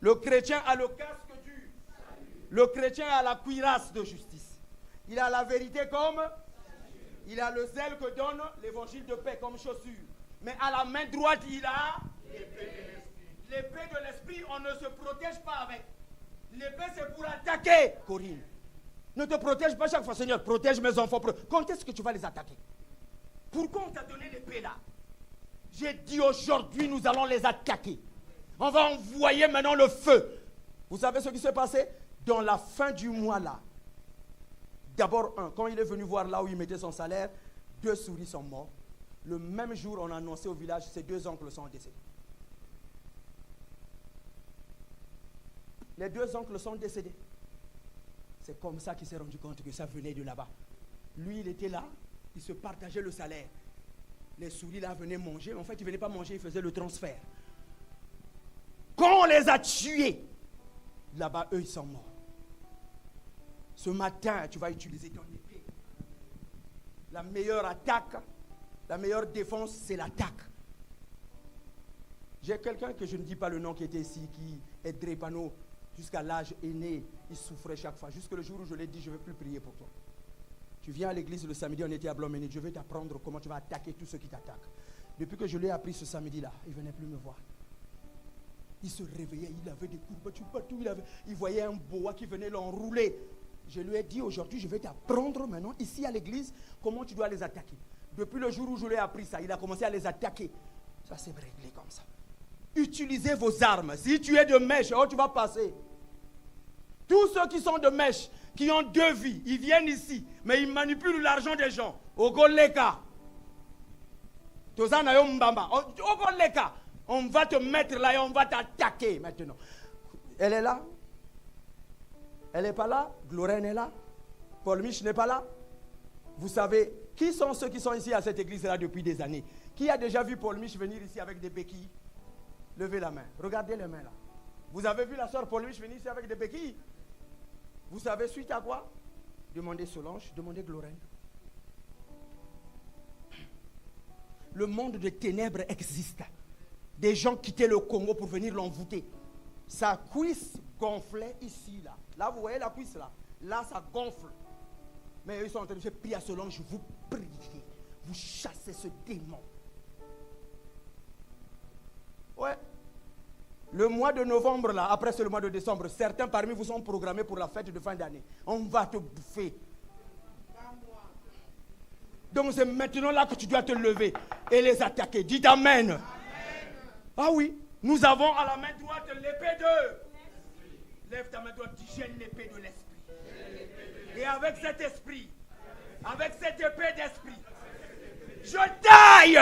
Le chrétien a le casque du. Le chrétien a la cuirasse de justice. Il a la vérité comme. Il a le zèle que donne l'évangile de paix comme chaussure. Mais à la main droite, il a l'épée de l'esprit. L'épée de l'esprit, on ne se protège pas avec. L'épée, c'est pour attaquer. Corinne, ne te protège pas chaque fois, Seigneur. Protège mes enfants. Quand est-ce que tu vas les attaquer? Pourquoi on t'a donné l'épée là? J'ai dit aujourd'hui, nous allons les attaquer. On va envoyer maintenant le feu. Vous savez ce qui s'est passé? Dans la fin du mois là, d'abord, quand il est venu voir là où il mettait son salaire, 2 souris sont morts. Le même jour, on a annoncé au village, ses 2 oncles sont décédés. Les 2 oncles sont décédés. C'est comme ça qu'il s'est rendu compte que ça venait de là-bas. Lui, il était là, il se partageait le salaire. Les souris là venaient manger, mais en fait, ils ne venaient pas manger, ils faisaient le transfert. Quand on les a tués, là-bas, eux, ils sont morts. Ce matin, tu vas utiliser ton épée. La meilleure attaque, la meilleure défense, c'est l'attaque. J'ai quelqu'un que je ne dis pas le nom qui était ici, qui est drépano, jusqu'à l'âge aîné, il souffrait chaque fois. Jusque le jour où je l'ai dit, je ne vais plus prier pour toi. Tu viens à l'église le samedi, on était à Bloménil, je vais t'apprendre comment tu vas attaquer tous ceux qui t'attaquent. Depuis que je l'ai appris ce samedi-là, il ne venait plus me voir. Il se réveillait, il avait des courbatures partout, il voyait un boa qui venait l'enrouler. Je lui ai dit aujourd'hui, je vais t'apprendre maintenant, ici à l'église, comment tu dois les attaquer. Depuis le jour où je lui ai appris ça, il a commencé à les attaquer. Ça s'est réglé comme ça. Utilisez vos armes. Si tu es de mèche, tu vas passer. Tous ceux qui sont de mèche, qui ont 2 vies, ils viennent ici, mais ils manipulent l'argent des gens. Ogoleka. Tozana Mbamba. Ogoleka. On va te mettre là et on va t'attaquer maintenant. Elle est là. Elle n'est pas là. Glorène est là. Paul Mich n'est pas là. Vous savez, Qui sont ceux qui sont ici à cette église-là depuis des années? Qui a déjà vu Paul Mich venir ici avec des béquilles? Levez la main. Regardez les mains là. Vous avez vu la sœur Paul Mich venir ici avec des béquilles? Vous savez suite à quoi? Demandez Solange, demandez Glorène. Le monde des ténèbres existe. Des gens quittaient le Congo pour venir l'envoûter. Sa cuisse gonflait ici, là. Là, vous voyez la cuisse, là. Là, ça gonfle. Mais ils sont en train de dire, priez à Solange, vous priez. Vous chassez ce démon. Ouais. Le mois de novembre, là, après c'est le mois de décembre, certains parmi vous sont programmés pour la fête de fin d'année. On va te bouffer. Donc c'est maintenant là que tu dois te lever et les attaquer. Dites Amen. Amen. Ah oui, nous avons à la main droite l'épée de... Lève ta main droite, dis j'ai l'épée de l'esprit. Et avec cet esprit, avec cette épée d'esprit, je taille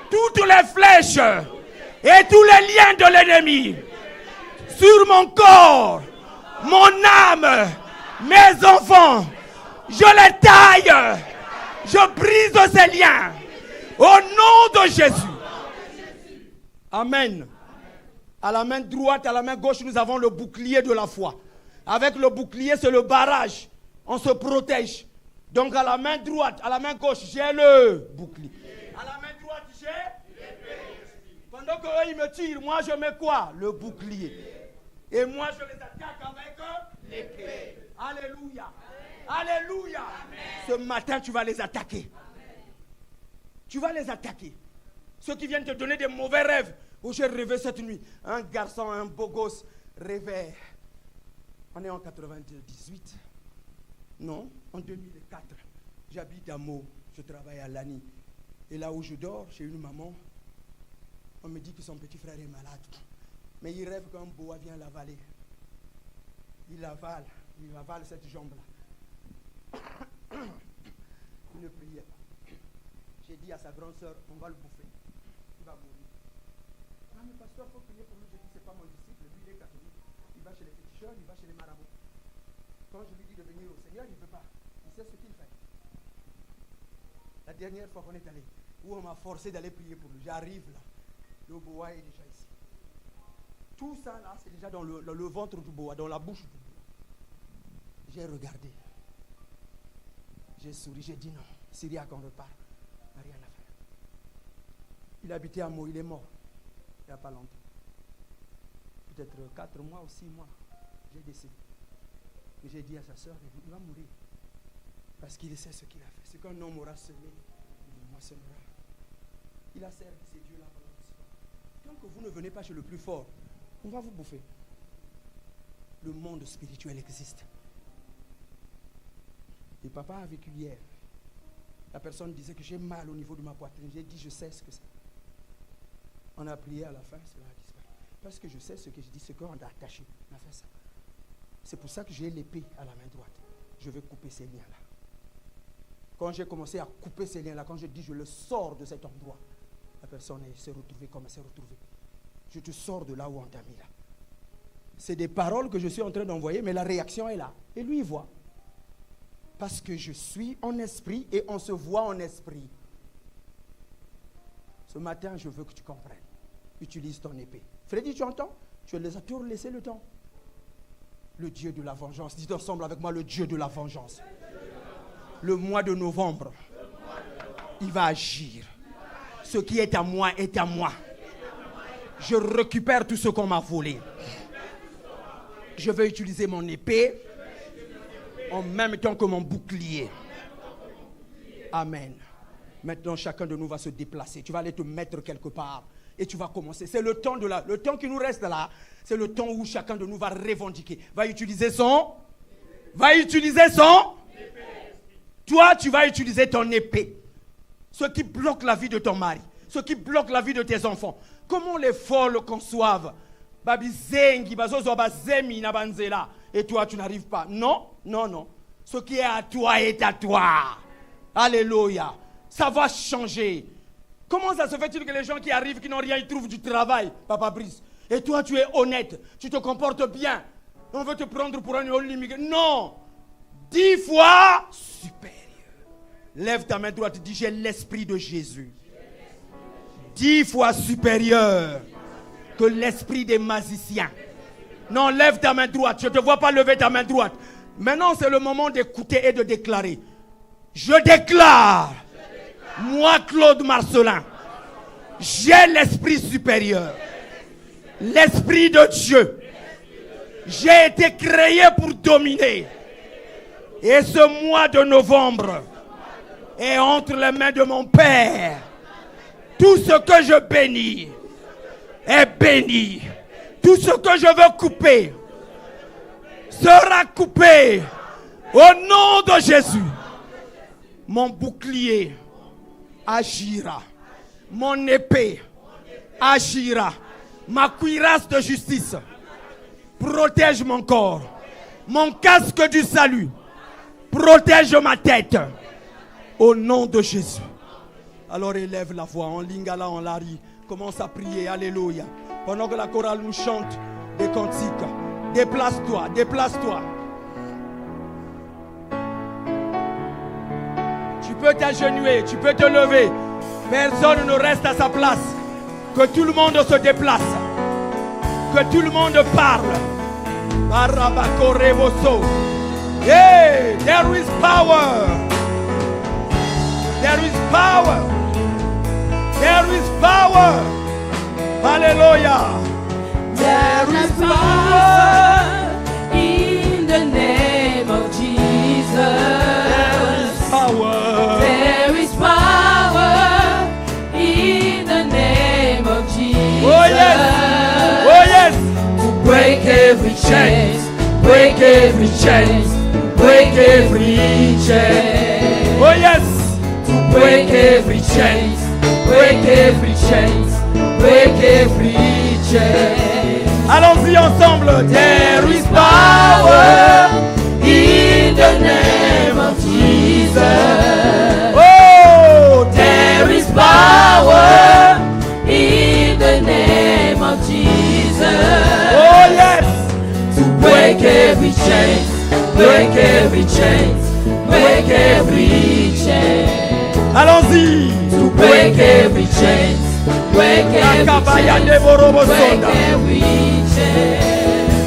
toutes les flèches et tous les liens de l'ennemi sur mon corps, mon âme, mes enfants. Je les taille. Je brise ces liens. Au nom de Jésus. Amen. À la main droite, à la main gauche, nous avons le bouclier de la foi. Avec le bouclier, c'est le barrage. On se protège. Donc à la main droite, à la main gauche, j'ai le bouclier. À la main droite, j'ai l'épée. Pendant qu'eux, ils me tirent, moi, je mets quoi? Le bouclier. Et moi, je les attaque avec l'épée. Alléluia. Alléluia. Amen. Ce matin, tu vas les attaquer. Amen. Tu vas les attaquer. Ceux qui viennent te donner des mauvais rêves. Oh, j'ai rêvé cette nuit. Un garçon, un beau gosse rêvait. On est en 98. Non, en 2004. J'habite à Meaux. Je travaille à Lani. Et là où je dors, chez une maman, on me dit que son petit frère est malade. Mais il rêve qu'un boa vient l'avaler. Il avale cette jambe-là. Il ne priait pas. J'ai dit à sa grande sœur, on va le bouffer. Il va mourir. Ah mais pasteur, il faut prier pour lui. J'ai dit, c'est pas mon disciple. Lui, il est catholique. Il va chez les féticheurs, il va chez les marabouts. Quand je lui dis de venir au Seigneur, il ne veut pas. Il sait ce qu'il fait. La dernière fois qu'on est allé, où on m'a forcé d'aller prier pour lui. J'arrive là. Le boa est déjà ici. Tout ça là, c'est déjà dans le ventre du boa, dans la bouche du boa. J'ai regardé. J'ai souri, j'ai dit non. Syriaque, on repart. Il n'y a rien à faire. Il habitait à Meaux, il est mort. Il n'y a pas longtemps. Peut-être 4 mois ou 6 mois. J'ai décidé. Mais j'ai dit à sa soeur, il va mourir. Parce qu'il sait ce qu'il a fait. C'est qu'un homme aura semé, il moissonnera. Il a servi ces dieux-là pendant l'histoire. Tant que vous ne venez pas chez le plus fort, on va vous bouffer. Le monde spirituel existe. Et papa a vécu hier. La personne disait que j'ai mal au niveau de ma poitrine. J'ai dit, je sais ce que c'est. On a prié à la fin, cela a disparu. Parce que je sais ce que je dis, ce qu'on a attaché. On a fait ça. C'est pour ça que j'ai l'épée à la main droite. Je vais couper ces liens-là. Quand j'ai commencé à couper ces liens-là, quand je dis je le sors de cet endroit, la personne s'est retrouvée comme elle s'est retrouvée. Je te sors de là où on t'a mis là. C'est des paroles que je suis en train d'envoyer, mais la réaction est là. Et lui, il voit. Parce que je suis en esprit et on se voit en esprit. Ce matin, je veux que tu comprennes. Utilise ton épée. Freddy, tu entends? Tu les as toujours laissé le temps. Le Dieu de la vengeance. Dites ensemble avec moi, le Dieu de la vengeance. Le mois de novembre, il va agir. Ce qui est à moi est à moi. Je récupère tout ce qu'on m'a volé. Je vais utiliser mon épée en même temps que mon bouclier. Amen. Maintenant, chacun de nous va se déplacer. Tu vas aller te mettre quelque part et tu vas commencer. C'est le temps le temps qui nous reste là. C'est le temps où chacun de nous va revendiquer. Va utiliser son. Toi, tu vas utiliser ton épée. Ce qui bloque la vie de ton mari. Ce qui bloque la vie de tes enfants. Comment les folles conçoivent. Et toi, tu n'arrives pas. Non. Ce qui est à toi est à toi. Alléluia. Ça va changer. Comment ça se fait-il que les gens qui arrivent, qui n'ont rien, ils trouvent du travail, Papa Brice? Et toi, tu es honnête. Tu te comportes bien. On veut te prendre pour un immigré. Non. 10 fois supérieur. Lève ta main droite, dis j'ai l'esprit de Jésus. 10 fois supérieur que l'esprit des magiciens. Non, lève ta main droite. Je ne te vois pas lever ta main droite. Maintenant, c'est le moment d'écouter et de déclarer. Je déclare, moi Claude Marcelin, j'ai l'esprit supérieur. L'esprit de Dieu. J'ai été créé pour dominer. Et ce mois de novembre est entre les mains de mon Père. Tout ce que je bénis est béni. Tout ce que je veux couper sera coupé au nom de Jésus. Mon bouclier agira. Mon épée agira. Ma cuirasse de justice protège mon corps. Mon casque du salut protège ma tête. Au nom de Jésus. Alors élève la voix en lingala, en lari. Commence à prier. Alléluia. Pendant que la chorale nous chante des cantiques. Déplace-toi, déplace-toi. Tu peux t'agenouiller, tu peux te lever. Personne ne reste à sa place. Que tout le monde se déplace. Que tout le monde parle. Hey, there is power. There is power. There is power. Hallelujah. There is power in the name of Jesus. There is power. There is power in the name of Jesus. Oh yes. Oh yes. To break every chain, break every chain, break every chain. Oh yes. To break every chain, break every chain, break every chain. Allons-y ensemble. There is power in the name of Jesus. Oh, There is power in the name of Jesus. oh yes. To break every chain, break every chain, break every chain. Allons-y. To break every chain, break every chain, break every chain.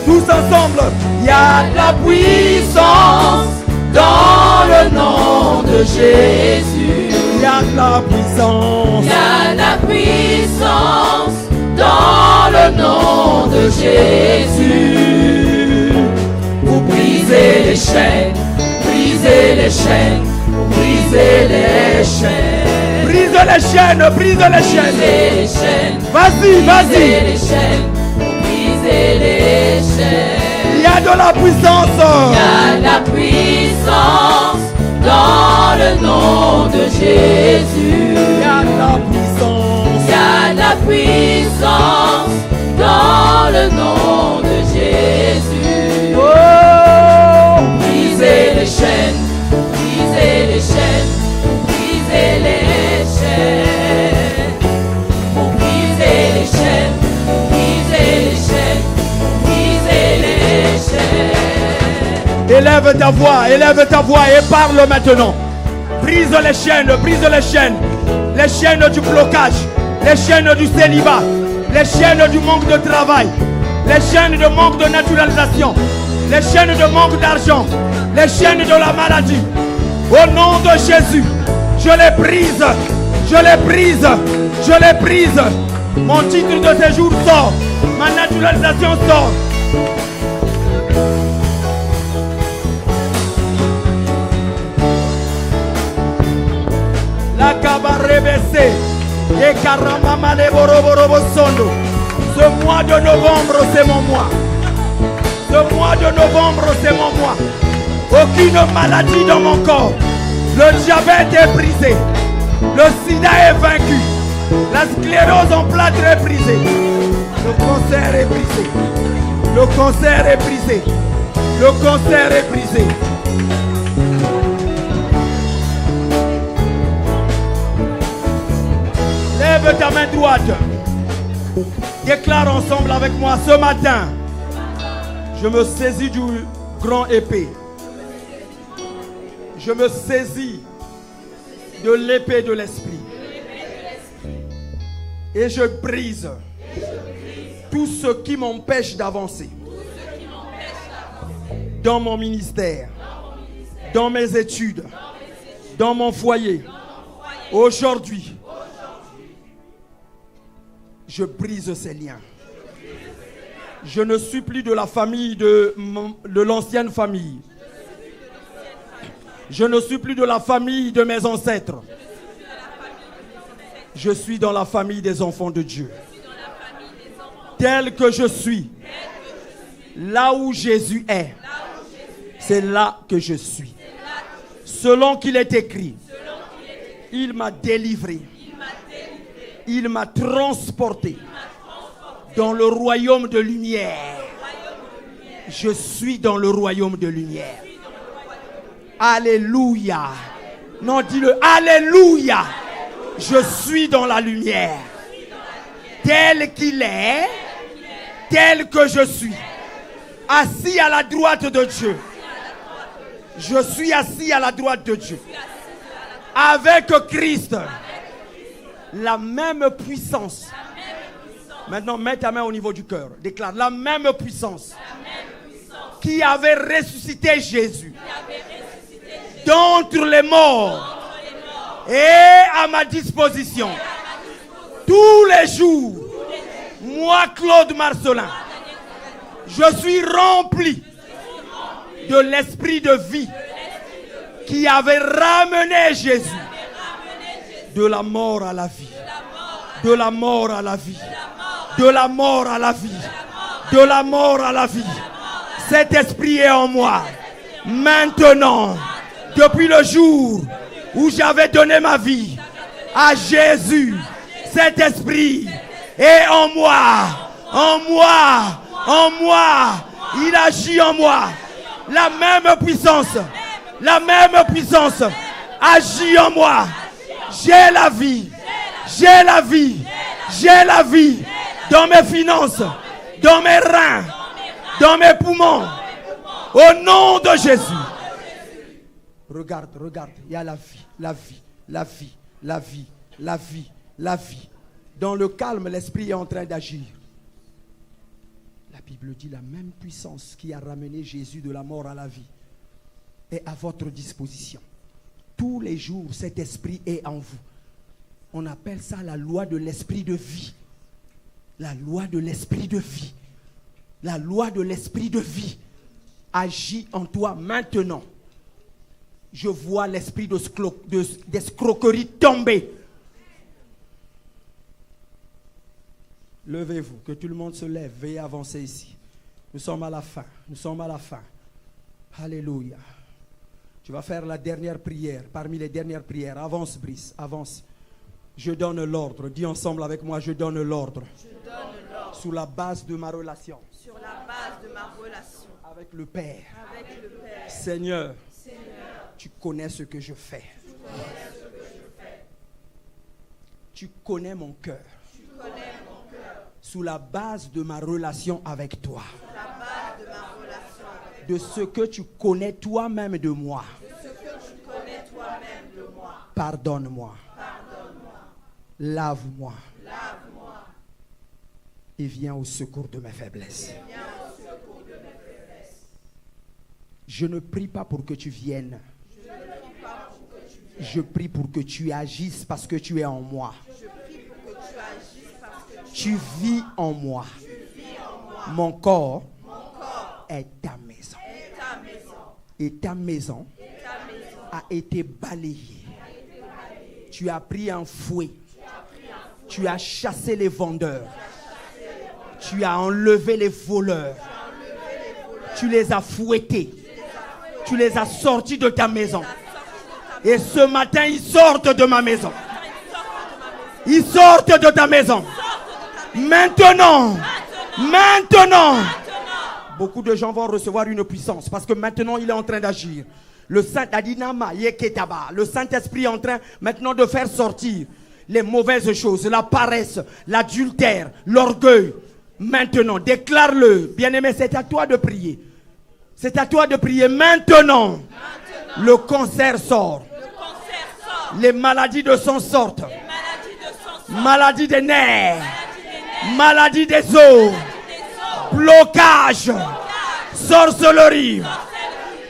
Tous ensemble. Il y a de la puissance dans le nom de Jésus. Il y a de la puissance. Il y a de la puissance dans le nom de Jésus. Pour briser les chaînes, briser les chaînes, pour briser les chaînes. Brise les chaînes, brise les chaînes. Briser les chaînes. Vas-y, Briser vas-y. les chaînes, pour briser les chaînes. Il y a de la puissance. Il y a de la puissance dans le nom de Jésus. Il y a de la puissance. Il y a de la puissance dans le nom de Jésus. Oh, Brisez les chaînes, brisez les chaînes, brisez les chaînes. Pour briser les chaînes, brisez les chaînes, brisez les chaînes. élève ta voix et parle maintenant. Brise les chaînes, les chaînes du blocage, les chaînes du célibat, les chaînes du manque de travail, les chaînes de manque de naturalisation, les chaînes de manque d'argent, les chaînes de la maladie. Au nom de Jésus, je les brise, je les brise, je les brise. Mon titre de séjour sort, ma naturalisation sort. La cabarebese, et caramama de boroborobosondo. Ce mois de novembre, c'est mon mois. Ce mois de novembre, c'est mon mois. Aucune maladie dans mon corps. Le diabète est brisé. Le sida est vaincu. La sclérose en plâtre est brisée. Le cancer est brisé. Le cancer est brisé. Le cancer est brisé. Lève ta main droite. Déclare ensemble avec moi ce matin. Je me saisis du grand épée. Je me saisis de l'épée de l'esprit. Et je brise tout ce qui m'empêche d'avancer dans mon ministère, dans mes études, dans mon foyer. Aujourd'hui, je brise ces liens. Je ne suis plus de la famille de l'ancienne famille. Je ne suis plus de la famille de mes ancêtres. Je suis dans la famille des enfants de Dieu. Tel que je suis, là où Jésus est, c'est là que je suis. Selon qu'il est écrit, il m'a délivré. Il m'a transporté dans le royaume de lumière. Je suis dans le royaume de lumière. Alléluia. Non, dis-le. Alléluia. Je suis dans la lumière. Tel qu'il est, tel que je suis. Assis à la droite de Dieu. Je suis assis à la droite de Dieu. Avec Christ. La même puissance. Maintenant, mets ta main au niveau du cœur. Déclare la même puissance qui avait ressuscité Jésus d'entre les morts est à ma disposition tous les jours. Moi, Claude Marcelin, je suis rempli de l'esprit de vie qui avait ramené Jésus de la mort à la vie. De la mort à la vie. De la mort à la vie. De la mort à la vie. Cet esprit est en moi. Maintenant, depuis le jour où j'avais donné ma vie à Jésus, cet esprit est en moi. En moi. En moi. Il agit en moi. La même puissance. La même puissance agit en moi. J'ai la vie. J'ai la vie. J'ai la vie. Dans mes finances. Dans mes reins. Dans mes poumons. Au nom de Jésus. Regarde, regarde. Il y a la vie. La vie. La vie. La vie. La vie. La vie. Dans le calme, l'esprit est en train d'agir. La Bible dit la même puissance qui a ramené Jésus de la mort à la vie est à votre disposition. Tous les jours, cet esprit est en vous. On appelle ça la loi de l'esprit de vie. La loi de l'esprit de vie. La loi de l'esprit de vie agit en toi maintenant. Je vois l'esprit d'escroquerie tomber. Levez-vous, que tout le monde se lève. Veuillez avancer ici. Nous sommes à la fin. Nous sommes à la fin. Alléluia. Tu vas faire la dernière prière. Parmi les dernières prières. Avance, Brice. Avance. Je donne l'ordre. Dis ensemble avec moi. Je donne l'ordre. Sous la base de ma relation. Sur la base de ma relation. Avec le Père. Avec le Père. Seigneur. Tu connais ce que je fais. Tu connais mon cœur. Sous la base de ma relation avec toi. De ce que tu connais toi-même de moi. Pardonne-moi. Lave-moi. Et viens au secours de mes faiblesses. Je ne prie pas pour que tu viennes. Je prie pour que tu agisses parce que tu es en moi. Tu vis en moi. Mon corps est ta maison. Et ta maison a été balayée. Tu as pris un fouet. Tu as chassé les vendeurs. Tu as enlevé les voleurs. Tu les as fouettés. Tu les as sortis de ta maison. Et ce matin, ils sortent de ma maison. Ils sortent de ta maison. Maintenant. Beaucoup de gens vont recevoir une puissance parce que maintenant il est en train d'agir. Le Saint-Esprit est en train maintenant de faire sortir les mauvaises choses, la paresse, l'adultère, l'orgueil. Maintenant, déclare-le. Bien-aimé, c'est à toi de prier. C'est à toi de prier maintenant. Le cancer sort. Les maladies de sang sortent. Maladie des nerfs. Maladie des os. Blocage. Sorcellerie.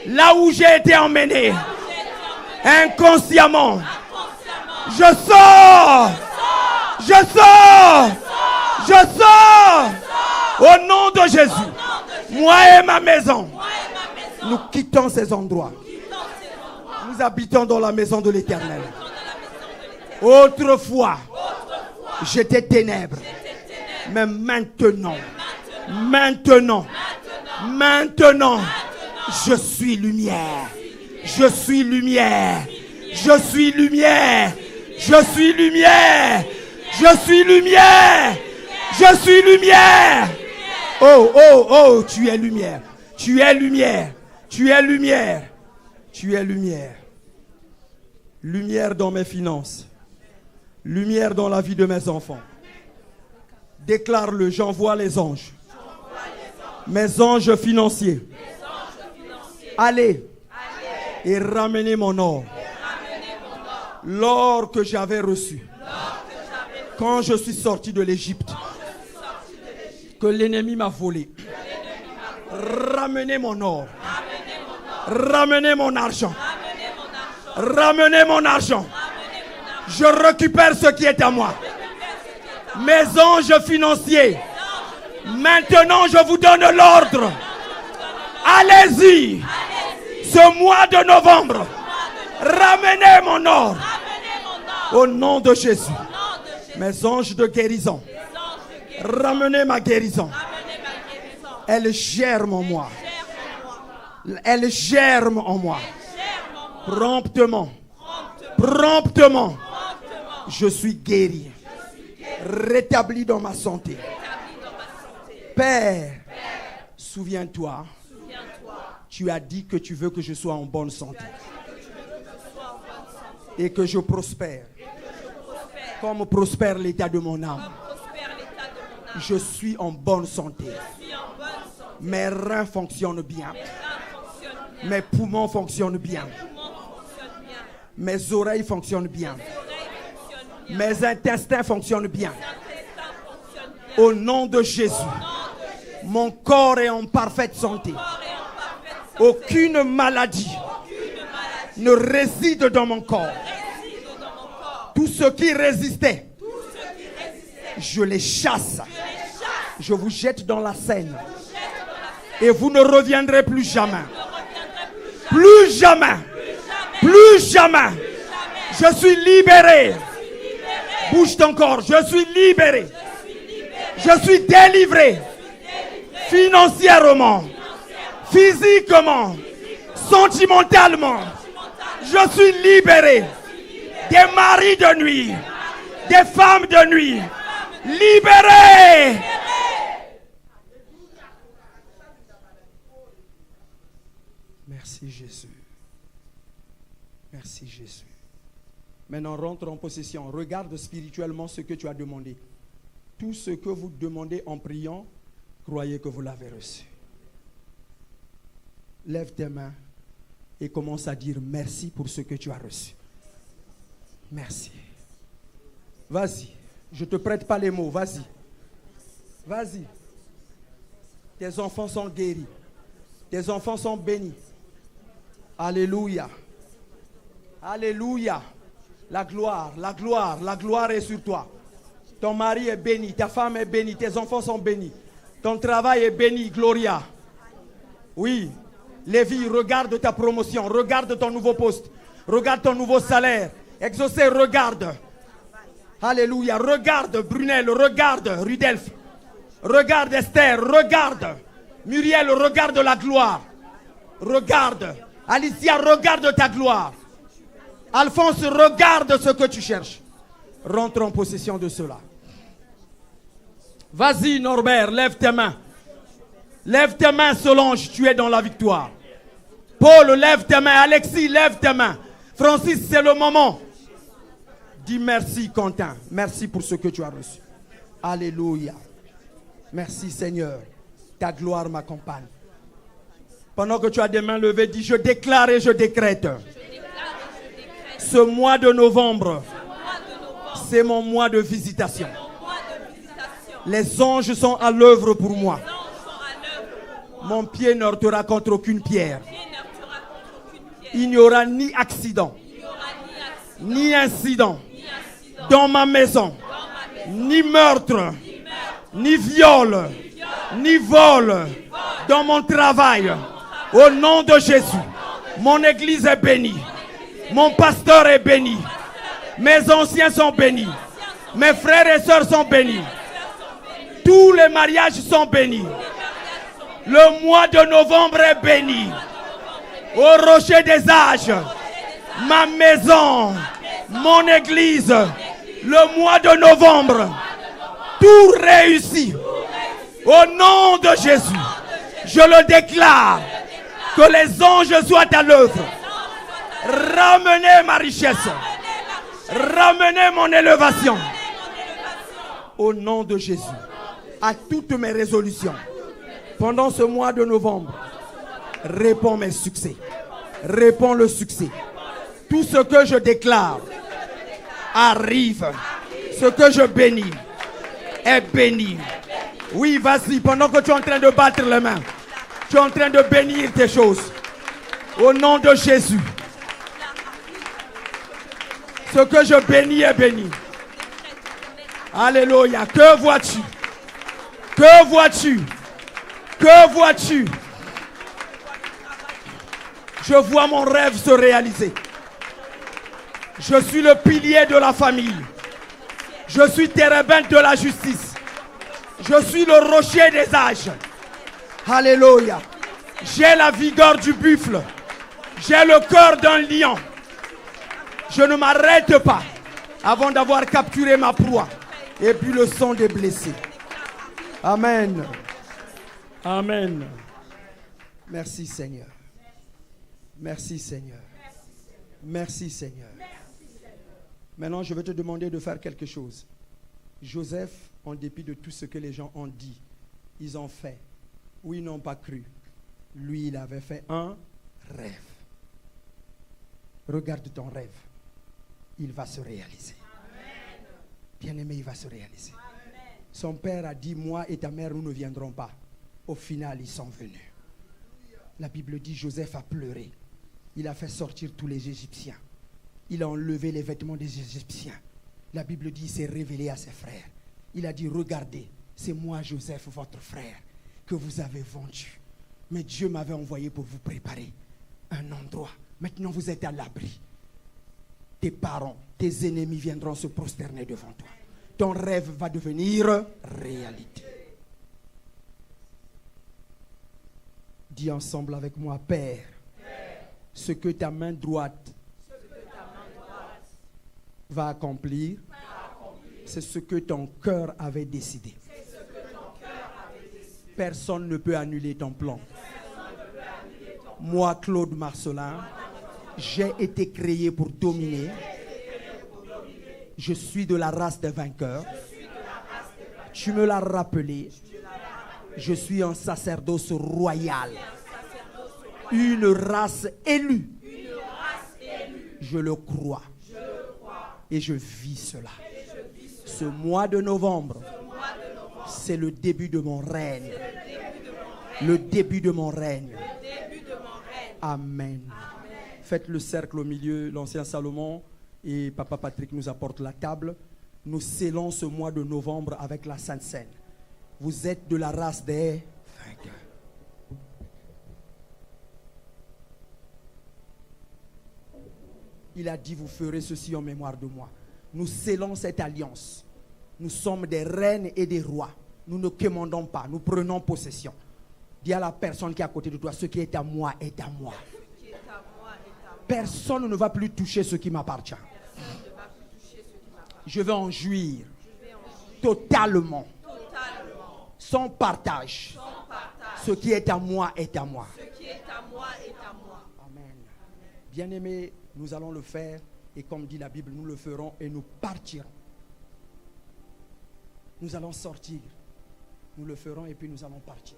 Là où j'ai été emmené. Inconsciemment. Je sors. Je sors. Je sors. Au nom de Jésus. Moi et ma maison. Nous quittons ces endroits. Nous habitons dans la maison de l'Éternel. Autrefois, j'étais ténèbres. Mais maintenant, je suis lumière. Je suis lumière. Je suis lumière. Je suis lumière. Je suis lumière. Je suis lumière. Oh, oh, oh, tu es lumière. Tu es lumière. Tu es lumière. Tu es lumière. Lumière dans mes finances. Lumière dans la vie de mes enfants. Déclare-le, j'envoie les anges. Mes anges financiers. Allez et ramenez mon or. L'or que j'avais reçu quand je suis sorti de l'Égypte, que l'ennemi m'a volé. Ramenez mon or. Ramenez mon argent. Ramenez mon argent. Je récupère ce qui est à moi. Mes anges financiers. Maintenant, je vous donne l'ordre. Allez-y. Ce mois de novembre. Ramenez mon or. Au nom de Jésus. Mes anges de guérison. Ramenez ma guérison. Elle germe en moi. Elle germe en moi. Promptement. Promptement. Je suis guéri. Rétabli dans ma santé. Père, souviens-toi. Tu as dit que tu veux que je sois en bonne santé. Et que je prospère. Comme prospère l'état de mon âme. Je suis en bonne santé. Mes reins fonctionnent bien. Mes poumons fonctionnent bien. Mes oreilles fonctionnent bien. Mes intestins fonctionnent bien. Au nom de Jésus, mon corps est en parfaite santé. Aucune maladie ne réside dans mon corps. Tout ce qui résistait, je les chasse. Je vous jette dans la Seine. Et vous ne reviendrez plus jamais. Plus jamais. Plus jamais. Je suis libéré. Bouge ton corps. Je suis libéré. Je suis délivré. Financièrement. Physiquement. Sentimentalement. Je suis libéré. Des maris de nuit. Des femmes de nuit. Libéré. Merci Jésus. Merci Jésus. Maintenant, rentre en possession. Regarde spirituellement ce que tu as demandé. Tout ce que vous demandez en priant, croyez que vous l'avez reçu. Lève tes mains et commence à dire merci pour ce que tu as reçu. Merci. Vas-y. Je ne te prête pas les mots. Vas-y. Vas-y. Tes enfants sont guéris. Tes enfants sont bénis. Alléluia. Alléluia. La gloire, la gloire, la gloire est sur toi. Ton mari est béni, ta femme est bénie, tes enfants sont bénis. Ton travail est béni, Gloria. Oui. Lévi, regarde ta promotion, regarde ton nouveau poste, regarde ton nouveau salaire. Exaucé, regarde. Alléluia. Regarde Brunel, regarde Rudelf. Regarde Esther, regarde. Muriel, regarde la gloire. Regarde. Alicia, regarde ta gloire. Alphonse, regarde ce que tu cherches. Rentre en possession de cela. Vas-y Norbert, lève tes mains. Lève tes mains Solange, tu es dans la victoire. Paul, lève tes mains. Alexis, lève tes mains. Francis, c'est le moment. Dis merci Quentin. Merci pour ce que tu as reçu. Alléluia. Merci Seigneur. Ta gloire m'accompagne. Pendant que tu as des mains levées, dis je déclare et je décrète. Ce mois de novembre, c'est mon mois de visitation. Les anges sont à l'œuvre pour moi. Mon pied ne heurtera contre aucune pierre. Il n'y aura ni accident, ni incident dans ma maison, ni meurtre, ni viol, ni vol dans mon travail. Au nom de Jésus, mon église est bénie. Mon pasteur est béni. Mes anciens sont bénis. Mes frères et sœurs sont bénis. Tous les mariages sont bénis. Le mois de novembre est béni. Au rocher des âges, ma maison, mon église, le mois de novembre, tout réussit. Au nom de Jésus, je le déclare, que les anges soient à l'œuvre. Ramenez ma richesse. Ramenez mon élévation. Au nom de Jésus, à toutes mes résolutions, pendant ce mois de novembre, réponds mes succès. Réponds le succès. Tout ce que je déclare arrive. Ce que je bénis est béni. Oui, vas-y, pendant que tu es en train de battre les mains, tu es en train de bénir tes choses. Au nom de Jésus. Ce que je bénis est béni. Alléluia. Que vois-tu? Que vois-tu? Que vois-tu? Je vois mon rêve se réaliser. Je suis le pilier de la famille. Je suis térébinthe de la justice. Je suis le rocher des âges. Alléluia. J'ai la vigueur du buffle. J'ai le cœur d'un lion. Je ne m'arrête pas avant d'avoir capturé ma proie. Et puis le sang des blessés. Amen. Amen. Merci Seigneur. Merci Seigneur. Merci Seigneur. Maintenant, je vais te demander de faire quelque chose. Joseph, en dépit de tout ce que les gens ont dit, ils ont fait, ou ils n'ont pas cru. Lui, il avait fait un rêve. Regarde ton rêve. Il va se réaliser. Bien-aimé, il va se réaliser. Son père a dit, moi et ta mère, nous ne viendrons pas. Au final, ils sont venus. La Bible dit, Joseph a pleuré. Il a fait sortir tous les Égyptiens. Il a enlevé les vêtements des Égyptiens. La Bible dit, il s'est révélé à ses frères. Il a dit, regardez, c'est moi, Joseph, votre frère, que vous avez vendu. Mais Dieu m'avait envoyé pour vous préparer un endroit. Maintenant, vous êtes à l'abri. Tes parents, tes ennemis viendront se prosterner devant toi. Ton rêve va devenir réalité. Dis ensemble avec moi, Père, ce que ta main droite va accomplir, c'est ce que ton cœur avait décidé. Personne ne peut annuler ton plan. Moi, Claude Marcelin, j'ai été créé pour dominer. Je suis de la race des vainqueurs. Tu me l'as rappelé. Je suis un sacerdoce royal. Une race élue. Je le crois. Et je vis cela. Ce mois de novembre, c'est le début de mon règne. Le début de mon règne. Amen. Faites le cercle au milieu, l'ancien Salomon et Papa Patrick nous apporte la table. Nous scellons ce mois de novembre avec la Sainte Seine. Vous êtes de la race des vainqueurs. Il a dit, vous ferez ceci en mémoire de moi. Nous scellons cette alliance. Nous sommes des reines et des rois. Nous ne commandons pas, nous prenons possession. Dis à la personne qui est à côté de toi, ce qui est à moi est à moi. Personne ne va plus toucher ce qui m'appartient. Je vais en jouir totalement, sans partage. Ce qui est à moi est à moi. Amen. Bien-aimés, nous allons le faire et comme dit la Bible, nous le ferons et nous partirons. Nous allons sortir. Nous le ferons et puis nous allons partir.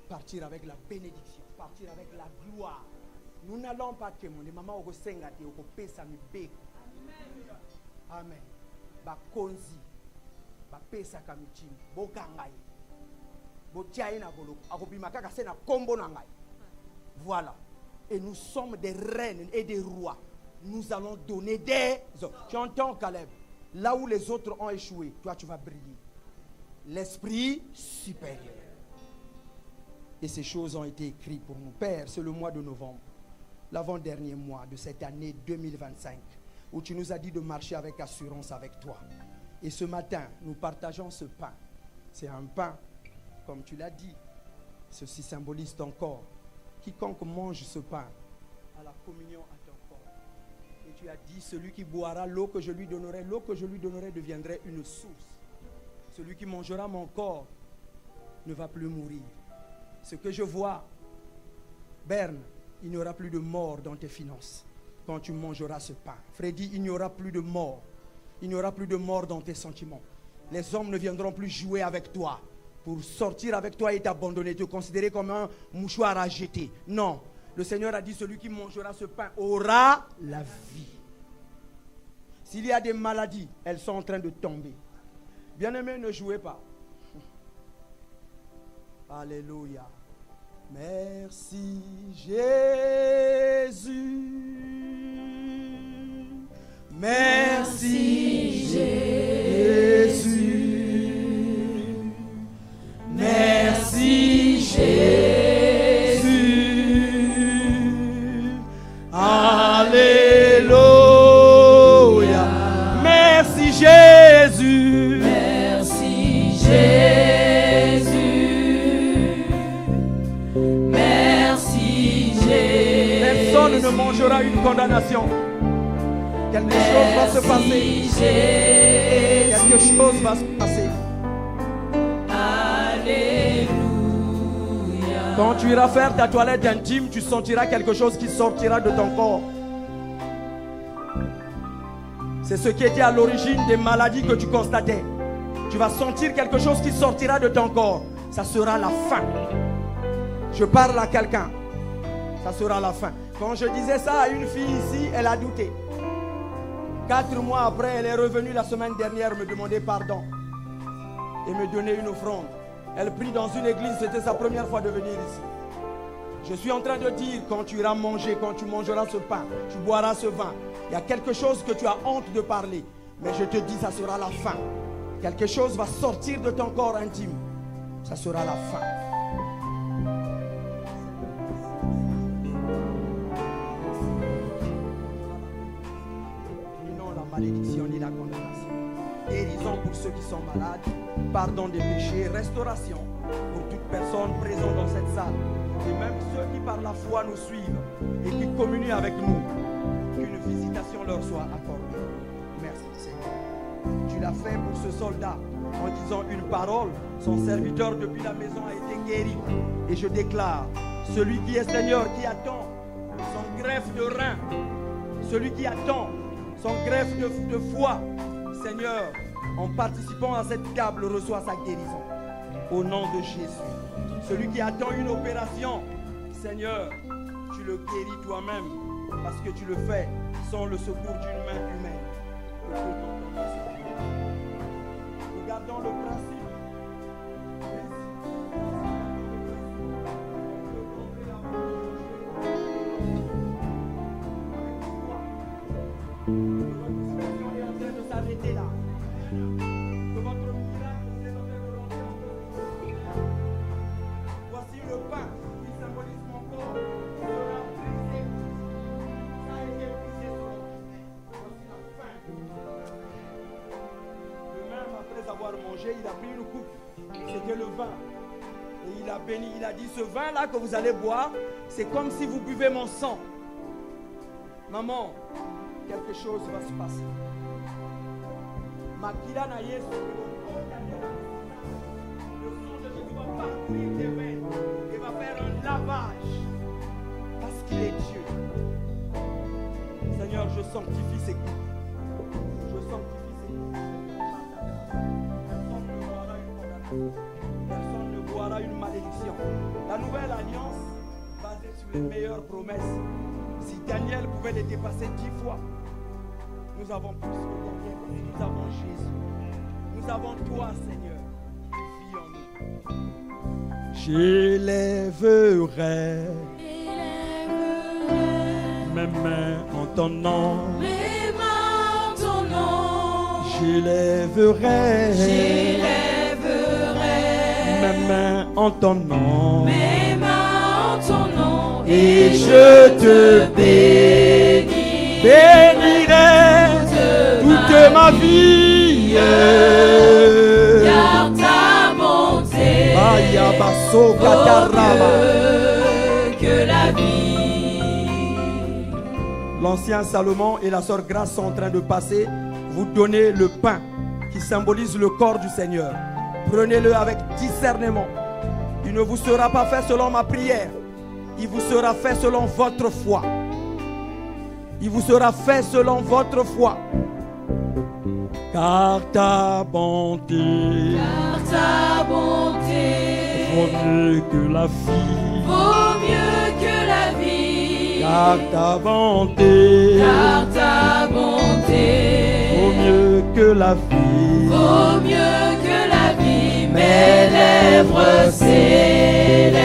Partir avec la bénédiction, partir avec la gloire. Nous n'allons pas témoigner. Maman, au senga te, au pesa mi be. Amen. Ba konzi, ba pesa kamichini, bo kangai, bo tiaye na bolo, akobima kaka se na kombo na ngai. Voilà. Et nous sommes des reines et des rois. Nous allons donner des ordres. Tu entends, Caleb? Là où les autres ont échoué, toi tu vas briller. L'esprit supérieur. Et ces choses ont été écrites pour nous. Père, c'est le mois de novembre, l'avant-dernier mois de cette année 2025, où tu nous as dit de marcher avec assurance avec toi. Et ce matin, nous partageons ce pain. C'est un pain, comme tu l'as dit. Ceci symbolise ton corps. Quiconque mange ce pain à la communion à ton corps. Et tu as dit, celui qui boira l'eau que je lui donnerai deviendrait une source. Celui qui mangera mon corps ne va plus mourir. Ce que je vois, Berne, il n'y aura plus de mort dans tes finances quand tu mangeras ce pain. Freddy, il n'y aura plus de mort. Il n'y aura plus de mort dans tes sentiments. Les hommes ne viendront plus jouer avec toi pour sortir avec toi et t'abandonner, te considérer comme un mouchoir à jeter. Non, le Seigneur a dit, celui qui mangera ce pain aura la vie. S'il y a des maladies, elles sont en train de tomber. Bien-aimés, ne jouez pas. Alléluia. Merci Jésus. Merci Jésus. Merci Jésus. Alléluia. Merci Jésus. Merci Jésus. Merci Jésus. Personne ne mangera une condamnation. Quelque chose va se passer. Quelque chose va se passer. Alléluia. Quand tu iras faire ta toilette intime, tu sentiras quelque chose qui sortira de ton corps. C'est ce qui était à l'origine des maladies que tu constatais. Tu vas sentir quelque chose qui sortira de ton corps. Ça sera la fin. Je parle à quelqu'un. Ça sera la fin. Quand je disais ça à une fille ici, elle a douté. 4 mois après, elle est revenue la semaine dernière me demander pardon et me donner une offrande. Elle prie dans une église, c'était sa première fois de venir ici. Je suis en train de dire, quand tu iras manger, quand tu mangeras ce pain, tu boiras ce vin, il y a quelque chose que tu as honte de parler. Mais je te dis, ça sera la fin. Quelque chose va sortir de ton corps intime. Ça sera la fin. Malédiction ni la condamnation. Guérison pour ceux qui sont malades, pardon des péchés, restauration pour toute personne présente dans cette salle. Et même ceux qui par la foi nous suivent et qui communient avec nous, qu'une visitation leur soit accordée. Merci Seigneur. Tu l'as fait pour ce soldat en disant une parole. Son serviteur depuis la maison a été guéri. Et je déclare, celui qui est Seigneur, qui attend son greffe de rein, celui qui attend son greffe de foi, Seigneur, en participant à cette table, reçoit sa guérison. Au nom de Jésus. Celui qui attend une opération, Seigneur, tu le guéris toi-même, parce que tu le fais sans le secours d'une main humaine. Que ton nom soit béni. Regardons le principe. S'arrêter là. Que votre miracle s'est rentrer en vous. Voici le pain qui symbolise mon corps sera brisé. Ça a été brisé sur la terre. Voici la fin. Le même après avoir mangé, il a pris une coupe. C'était le vin. Et il a béni, il a dit, ce vin là que vous allez boire, c'est comme si vous buvez mon sang. Maman, quelque chose va se passer. Makila na Yesu, le sang de Jésus va partir des veines et va faire un lavage parce qu'il est Dieu. Seigneur, je sanctifie ces coupes. Je sanctifie ces coupes. Personne ne boira une condamnation. Personne ne boira une malédiction. La nouvelle alliance basée sur les meilleures promesses. Si Daniel pouvait les dépasser 10 fois, nous avons plus que Daniel. Nous avons Jésus. Nous avons toi, Seigneur, qui vis en nous. J'élèverai mes mains en ton nom. Mes mains en ton nom. J'élèverai mes mains en ton nom. Mes mains en ton nom. Et je te bénirai toute ma vie. Car ta bonté que la vie. L'ancien Salomon et la sœur Grâce sont en train de passer. Vous donnez le pain qui symbolise le corps du Seigneur. Prenez-le avec discernement. Il ne vous sera pas fait selon ma prière. Il vous sera fait selon votre foi. Il vous sera fait selon votre foi. Car ta bonté vaut mieux que la vie. Vaut mieux que la vie. Car ta bonté vaut mieux que la vie. Vaut mieux que la vie. Mes lèvres célèbrent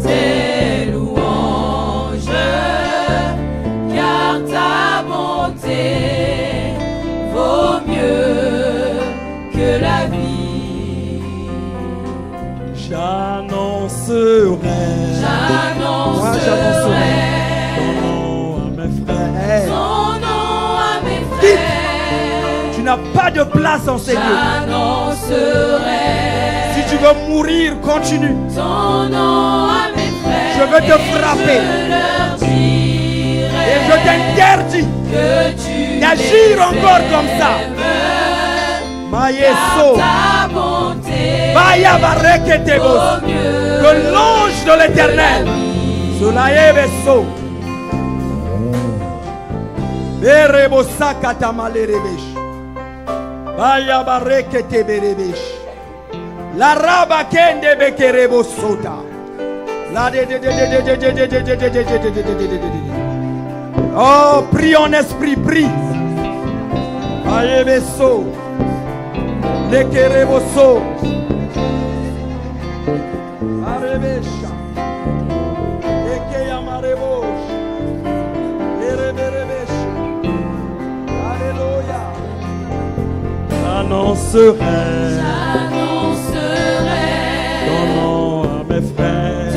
tes louanges. Car ta bonté vaut mieux que la vie. J'annoncerai ton nom à mes frères. Dites, tu n'as pas de place en ces lieux. Si tu veux mourir, continue. Ton nom à mes frères. Je veux te frapper. Et je t'interdis d'agir encore comme ça. Maïeso. Vaya barreketebos. Que l'ange de l'Éternel. Solayebeso. Berebosa katamalerebesh. Vaya barreketeberebesh. La raba kende bekerebosota. La de. Oh, prie en esprit, prie. Ayebeso. Lekereboso. Arebesha. Ekeyamarebos. Ereberebesh. Alléluia. J'annoncerai ton nom à mes frères.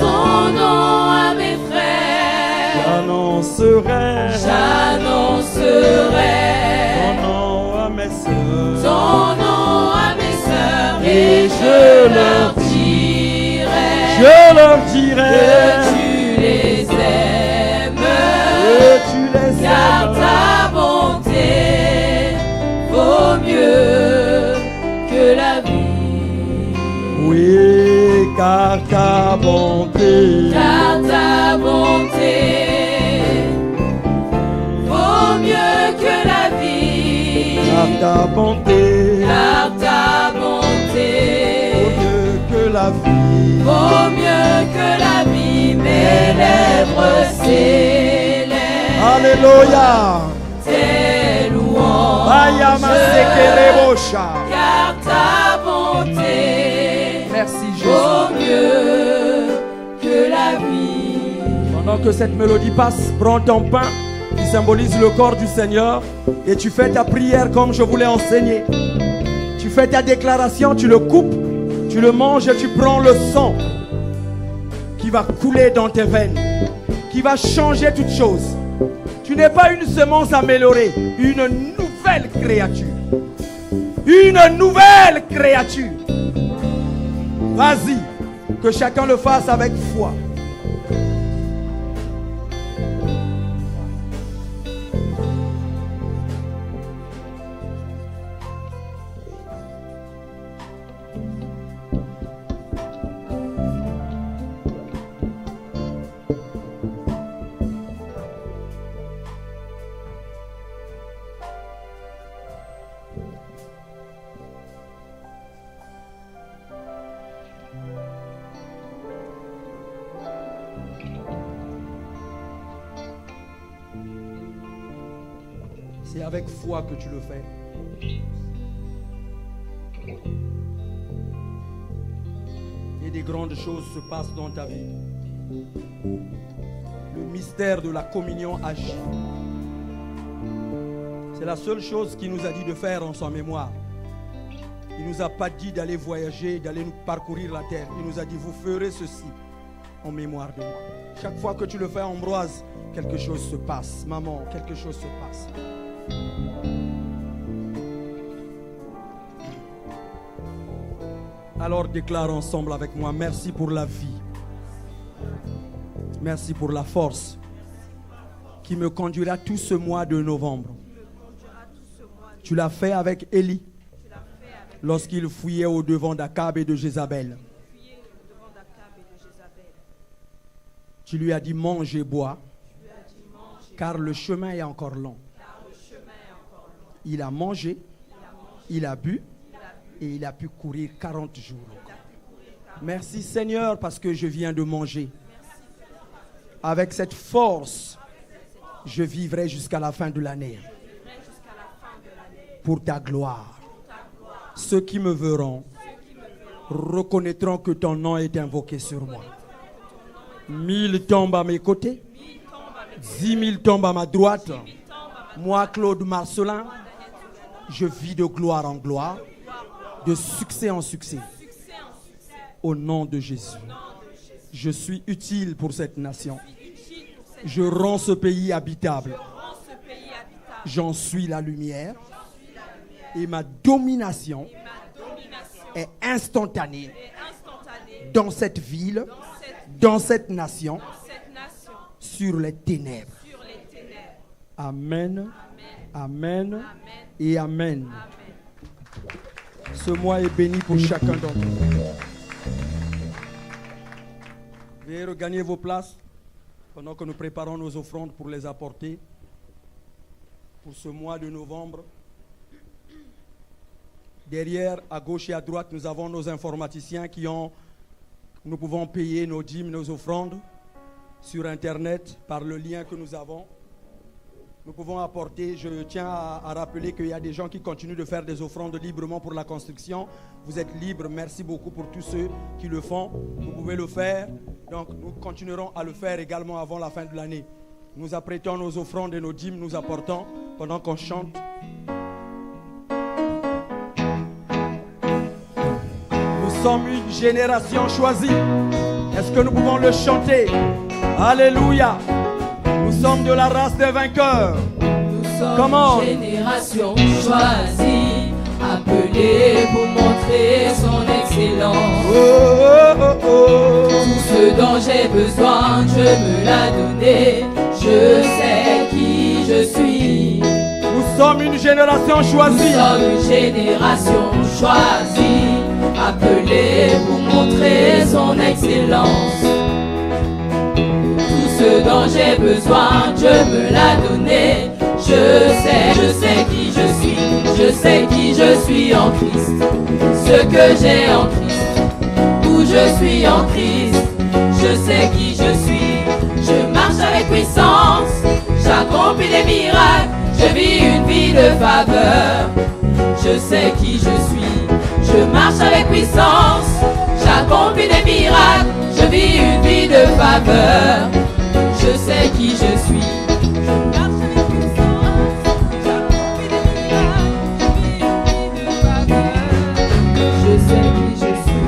J'annoncerai ton nom à mes sœurs. Et je leur dirai que tu les aimes. Car ta bonté vaut mieux que la vie. Oui, car ta bonté vaut mieux que la vie. Car ta bonté vaut mieux que la vie. Mes lèvres célèbrent Alléluia. tes louanges. Car ta bonté Merci Jésus. vaut mieux que la vie. Pendant que cette mélodie passe, prends ton pain qui symbolise le corps du Seigneur et tu fais ta prière comme je vous l'ai enseigné. Tu fais ta déclaration, tu le coupes, tu le manges et tu prends le sang qui va couler dans tes veines, qui va changer toutes choses. Tu n'es pas une semence améliorée, une nouvelle créature. Une nouvelle créature. Vas-y, que chacun le fasse avec foi. C'est avec foi que tu le fais. Et des grandes choses se passent dans ta vie. Le mystère de la communion agit. C'est la seule chose qu'il nous a dit de faire en sa mémoire. Il ne nous a pas dit d'aller voyager, d'aller parcourir la terre. Il nous a dit, vous ferez ceci en mémoire de moi. Chaque fois que tu le fais, Ambroise, quelque chose se passe. Maman, quelque chose se passe. Alors déclare ensemble avec moi, merci pour la vie. Merci pour la force qui me conduira tout ce mois de novembre. Tu l'as fait avec Élie lorsqu'il fouillait au devant d'Akab et de Jézabel. Tu lui as dit mange et bois, car le chemin est encore long. Il a mangé, il a bu et il a pu courir 40 jours. Merci Seigneur parce que je viens de manger. Avec cette force, je vivrai jusqu'à la fin de l'année. Pour ta gloire. Ceux qui me verront reconnaîtront que ton nom est invoqué sur moi. 1000 tombent à mes côtés, 10 000 tombent à ma droite. Moi, Claude Marcelin, je vis de gloire en gloire, de succès en succès. Au nom de Jésus. Je suis utile pour cette nation. Je rends ce pays habitable. J'en suis la lumière. Et ma domination est instantanée dans cette ville, dans cette nation, sur les ténèbres. Amen, amen et amen. Ce mois est béni pour chacun d'entre nous. Veuillez regagner vos places pendant que nous préparons nos offrandes pour les apporter pour ce mois de novembre. Derrière, à gauche et à droite, nous avons nos informaticiens nous pouvons payer nos dîmes, nos offrandes sur Internet par le lien que nous avons. Nous pouvons apporter, je tiens à rappeler qu'il y a des gens qui continuent de faire des offrandes librement pour la construction. Vous êtes libres, merci beaucoup pour tous ceux qui le font. Vous pouvez le faire, donc nous continuerons à le faire également avant la fin de l'année. Nous apprêtons nos offrandes et nos dîmes, nous apportons pendant qu'on chante. Nous sommes une génération choisie. Est-ce que nous pouvons le chanter? Alléluia. Nous sommes de la race des vainqueurs. Nous sommes une génération choisie, appelée pour montrer son excellence. Tout ce dont j'ai besoin, Dieu me l'a donné. Je sais qui je suis. Nous sommes une génération choisie. Nous sommes une génération choisie, appelée pour montrer son excellence. Tout ce dont j'ai besoin, Dieu me l'a donné. Je sais qui je suis. Je sais qui je suis en Christ. Ce que j'ai en Christ, où je suis en Christ. Je sais qui je suis. Je marche avec puissance. J'accomplis des miracles. Je vis une vie de faveur. Je sais qui je suis. Je marche avec puissance. J'accomplis des miracles. Je vis une vie de faveur. Je sais qui je suis. Je marche avec puissance. J'accomplis des miracles. Je vis une vie de faveur. Je sais qui je suis.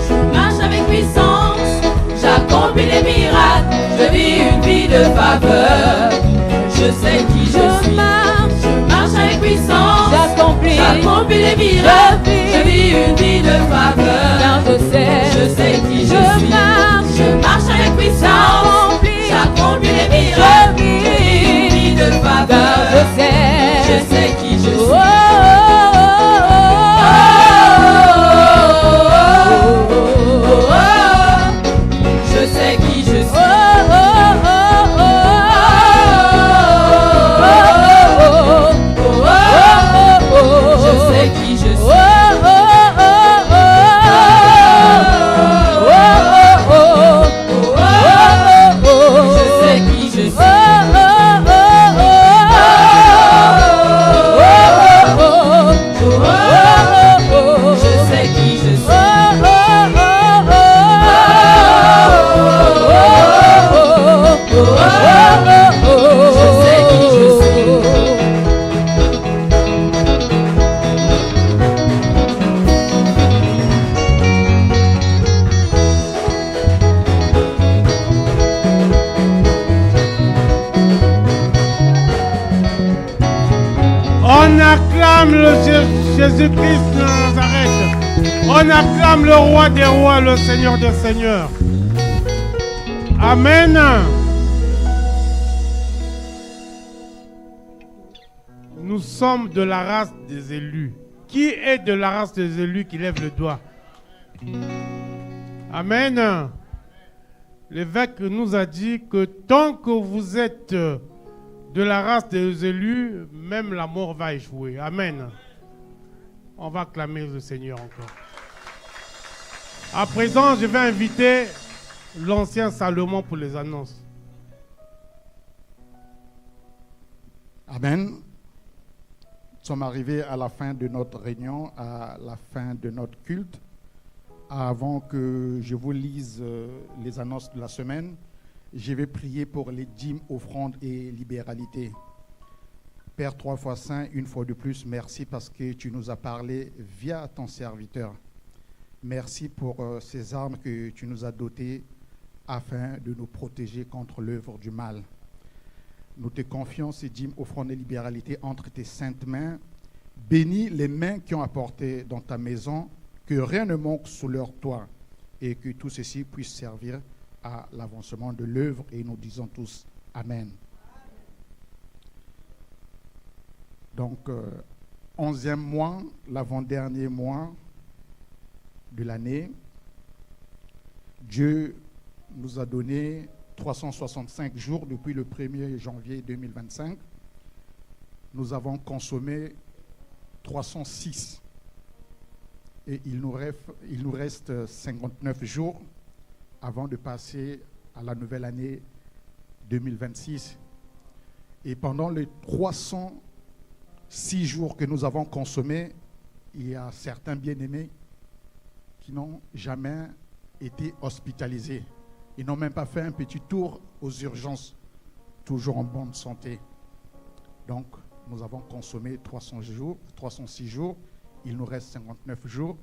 Je marche avec puissance. J'accomplis des miracles. Je vis une vie de faveur. Je sais qui je suis. Je marche avec puissance. J'accomplis des miracles. Je vis une vie de faveur. Je sais qui je suis. Je marche avec puissance. J'accomplis des miracles. Je vis une vie de faveur. Je sais qui je suis. Je sais qui je suis. Je sais qui je suis. Jésus-Christ de Nazareth. On acclame le roi des rois, le Seigneur des seigneurs. Amen. Nous sommes de la race des élus. Qui est de la race des élus qui lève le doigt? Amen. L'évêque nous a dit que tant que vous êtes de la race des élus, même la mort va échouer. Amen. On va acclamer le Seigneur encore. À présent, je vais inviter l'ancien Salomon pour les annonces. Amen. Nous sommes arrivés à la fin de notre réunion, à la fin de notre culte. Avant que je vous lise les annonces de la semaine, je vais prier pour les dîmes, offrandes et libéralités. Père 3 fois saint, une fois de plus, merci parce que tu nous as parlé via ton serviteur. Merci pour ces armes que tu nous as dotées afin de nous protéger contre l'œuvre du mal. Nous te confions ces dîmes, offrandes et libéralités entre tes saintes mains. Bénis les mains qui ont apporté dans ta maison, que rien ne manque sous leur toit et que tout ceci puisse servir à l'avancement de l'œuvre. Et nous disons tous Amen. Donc, 11e mois, l'avant-dernier mois de l'année, Dieu nous a donné 365 jours depuis le 1er janvier 2025. Nous avons consommé 306. Et il nous reste 59 jours avant de passer à la nouvelle année 2026. Et pendant les 306 jours que nous avons consommés, il y a certains bien-aimés qui n'ont jamais été hospitalisés. Ils n'ont même pas fait un petit tour aux urgences, toujours en bonne santé. Donc, nous avons consommé 306 jours. Il nous reste 59 jours,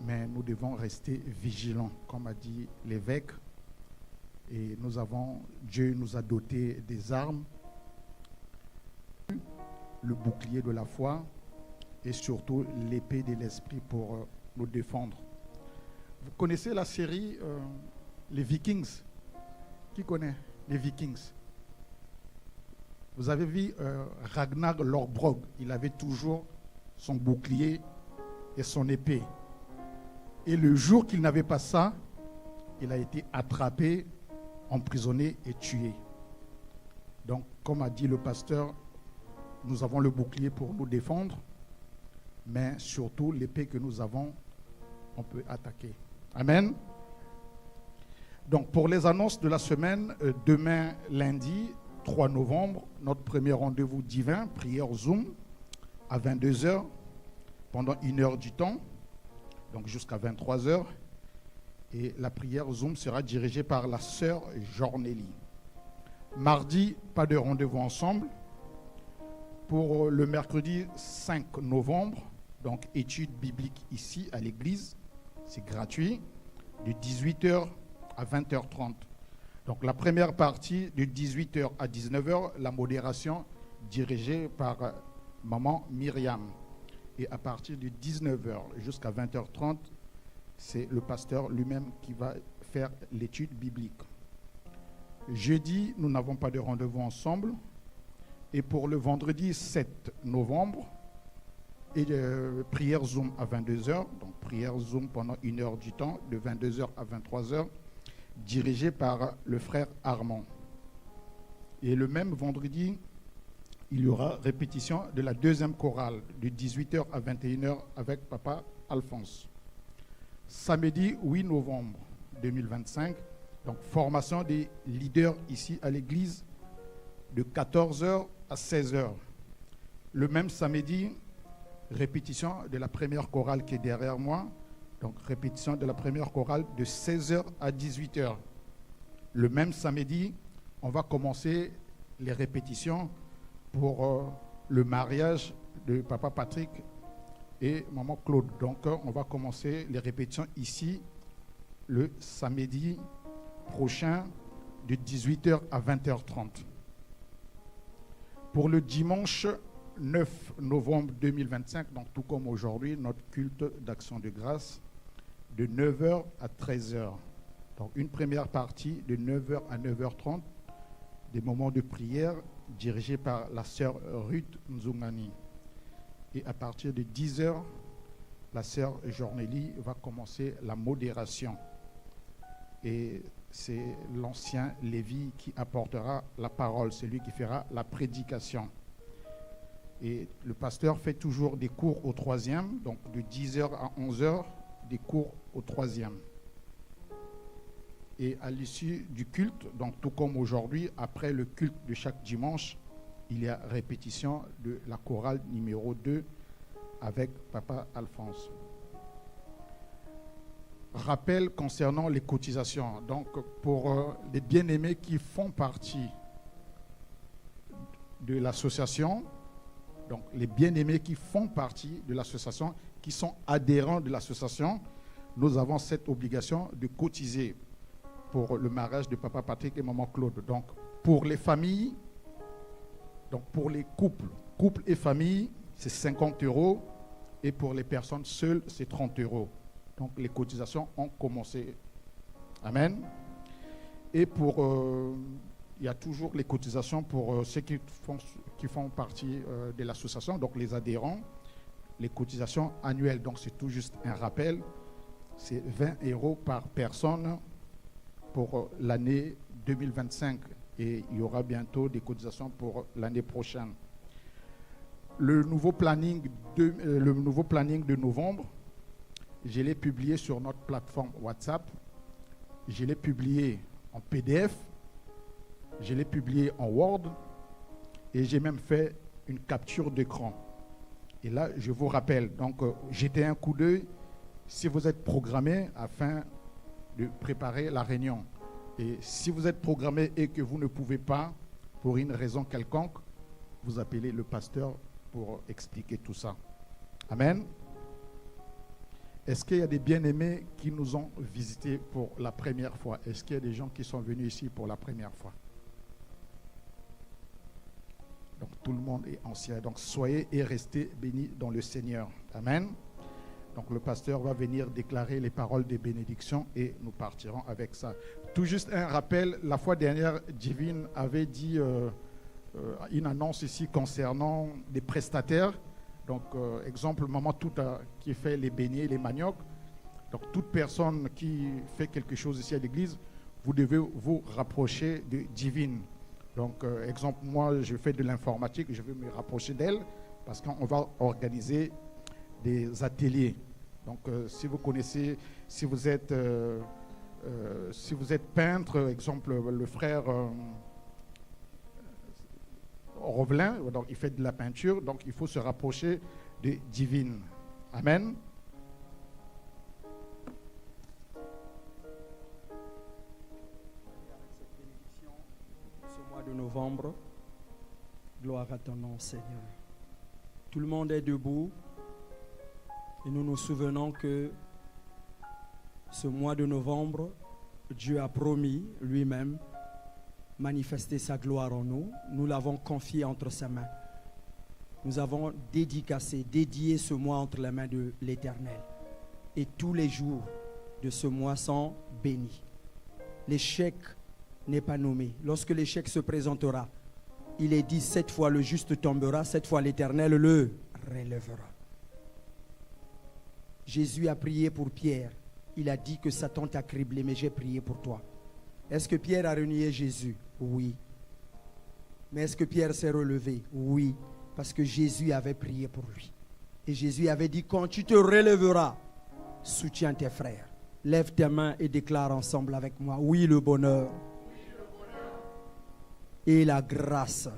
mais nous devons rester vigilants, comme a dit l'évêque. Et Dieu nous a doté des armes, le bouclier de la foi et surtout l'épée de l'esprit pour nous défendre. Vous connaissez la série Les Vikings? Qui connaît les Vikings? Vous avez vu Ragnar Lodbrok, il avait toujours son bouclier et son épée. Et le jour qu'il n'avait pas ça, il a été attrapé, emprisonné et tué. Donc, comme a dit le pasteur, nous avons le bouclier pour nous défendre, mais surtout l'épée que nous avons, on peut attaquer. Amen. Donc, pour les annonces de la semaine, demain, lundi, 3 novembre, notre premier rendez-vous divin, prière Zoom, à 22h, pendant 1 heure du temps, donc jusqu'à 23h. Et la prière Zoom sera dirigée par la sœur Jornélie. Mardi, pas de rendez-vous ensemble. Pour le mercredi 5 novembre, donc études bibliques ici à l'église, c'est gratuit, de 18h à 20h30. Donc la première partie de 18h à 19h, la modération dirigée par Maman Myriam. Et à partir de 19h jusqu'à 20h30, c'est le pasteur lui-même qui va faire l'étude biblique. Jeudi, nous n'avons pas de rendez-vous ensemble. Et pour le vendredi 7 novembre, et prière Zoom à 22h, donc prière Zoom pendant 1 heure du temps, de 22h à 23h, dirigée par le frère Armand. Et le même vendredi, il y aura répétition de la deuxième chorale, de 18h à 21h avec Papa Alphonse. Samedi 8 novembre 2025, donc formation des leaders ici à l'église, de 14h à 16h. Le même samedi, répétition de la première chorale qui est derrière moi. Donc répétition de la première chorale de 16h à 18h. Le même samedi, on va commencer les répétitions pour le mariage de Papa Patrick et Maman Claude. Donc on va commencer les répétitions ici le samedi prochain de 18h à 20h30. Pour le dimanche 9 novembre 2025, donc tout comme aujourd'hui, notre culte d'action de grâce de 9h à 13h. Donc une première partie de 9h à 9h30, des moments de prière dirigés par la sœur Ruth Nzungani. Et à partir de 10h, la sœur Jornélie va commencer la modération. Et c'est l'ancien Lévi qui apportera la parole, c'est lui qui fera la prédication. Et le pasteur fait toujours des cours au 3e, donc de 10h à 11h, des cours au 3e. Et à l'issue du culte, donc tout comme aujourd'hui, après le culte de chaque dimanche, il y a répétition de la chorale numéro 2 avec Papa Alphonse. Rappel concernant les cotisations. Donc pour les bien-aimés qui font partie de l'association, donc les bien-aimés qui font partie de l'association, qui sont adhérents de l'association, nous avons cette obligation de cotiser pour le mariage de Papa Patrick et Maman Claude. Donc pour les familles, donc pour les couples et familles, c'est 50 €, et pour les personnes seules, c'est 30 €. Donc les cotisations ont commencé. Amen. Et il y a toujours les cotisations pour ceux qui font partie de l'association, donc les adhérents, les cotisations annuelles. Donc c'est tout juste un rappel, c'est 20 € par personne pour l'année 2025. Et il y aura bientôt des cotisations pour l'année prochaine. Le nouveau planning de novembre, je l'ai publié sur notre plateforme WhatsApp. Je l'ai publié en PDF. Je l'ai publié en Word. Et j'ai même fait une capture d'écran. Et là, je vous rappelle, donc jetez un coup d'œil si vous êtes programmé afin de préparer la réunion. Et si vous êtes programmé et que vous ne pouvez pas, pour une raison quelconque, vous appelez le pasteur pour expliquer tout ça. Amen. Est-ce qu'il y a des bien-aimés qui nous ont visités pour la première fois? Est-ce qu'il y a des gens qui sont venus ici pour la première fois? Donc tout le monde est ancien. Donc soyez et restez bénis dans le Seigneur. Amen. Donc le pasteur va venir déclarer les paroles de bénédiction et nous partirons avec ça. Tout juste un rappel, la fois dernière, Divine avait dit une annonce ici concernant des prestataires. Donc exemple, Maman Touta qui fait les beignets, les maniocs. Donc toute personne qui fait quelque chose ici à l'église, vous devez vous rapprocher de Divine. Donc exemple, moi je fais de l'informatique, je vais me rapprocher d'elle parce qu'on va organiser des ateliers. Donc si vous connaissez, si vous êtes peintre, exemple le frère Rovelin, donc il fait de la peinture, donc il faut se rapprocher de Divine. Amen. Ce mois de novembre, gloire à ton nom, Seigneur. Tout le monde est debout. Et nous nous souvenons que ce mois de novembre, Dieu a promis lui-même manifester sa gloire en nous. Nous l'avons confié entre ses mains. Nous avons dédié ce mois entre les mains de l'Éternel. Et tous les jours de ce mois sont bénis. L'échec n'est pas nommé. Lorsque l'échec se présentera, il est dit 7 fois le juste tombera, 7 fois l'Éternel le relèvera. Jésus a prié pour Pierre. Il a dit que Satan t'a criblé, mais j'ai prié pour toi. Est-ce que Pierre a renié Jésus? Oui. Mais est-ce que Pierre s'est relevé? Oui. Parce que Jésus avait prié pour lui. Et Jésus avait dit, quand tu te relèveras, soutiens tes frères. Lève tes mains et déclare ensemble avec moi, oui, le bonheur et la grâce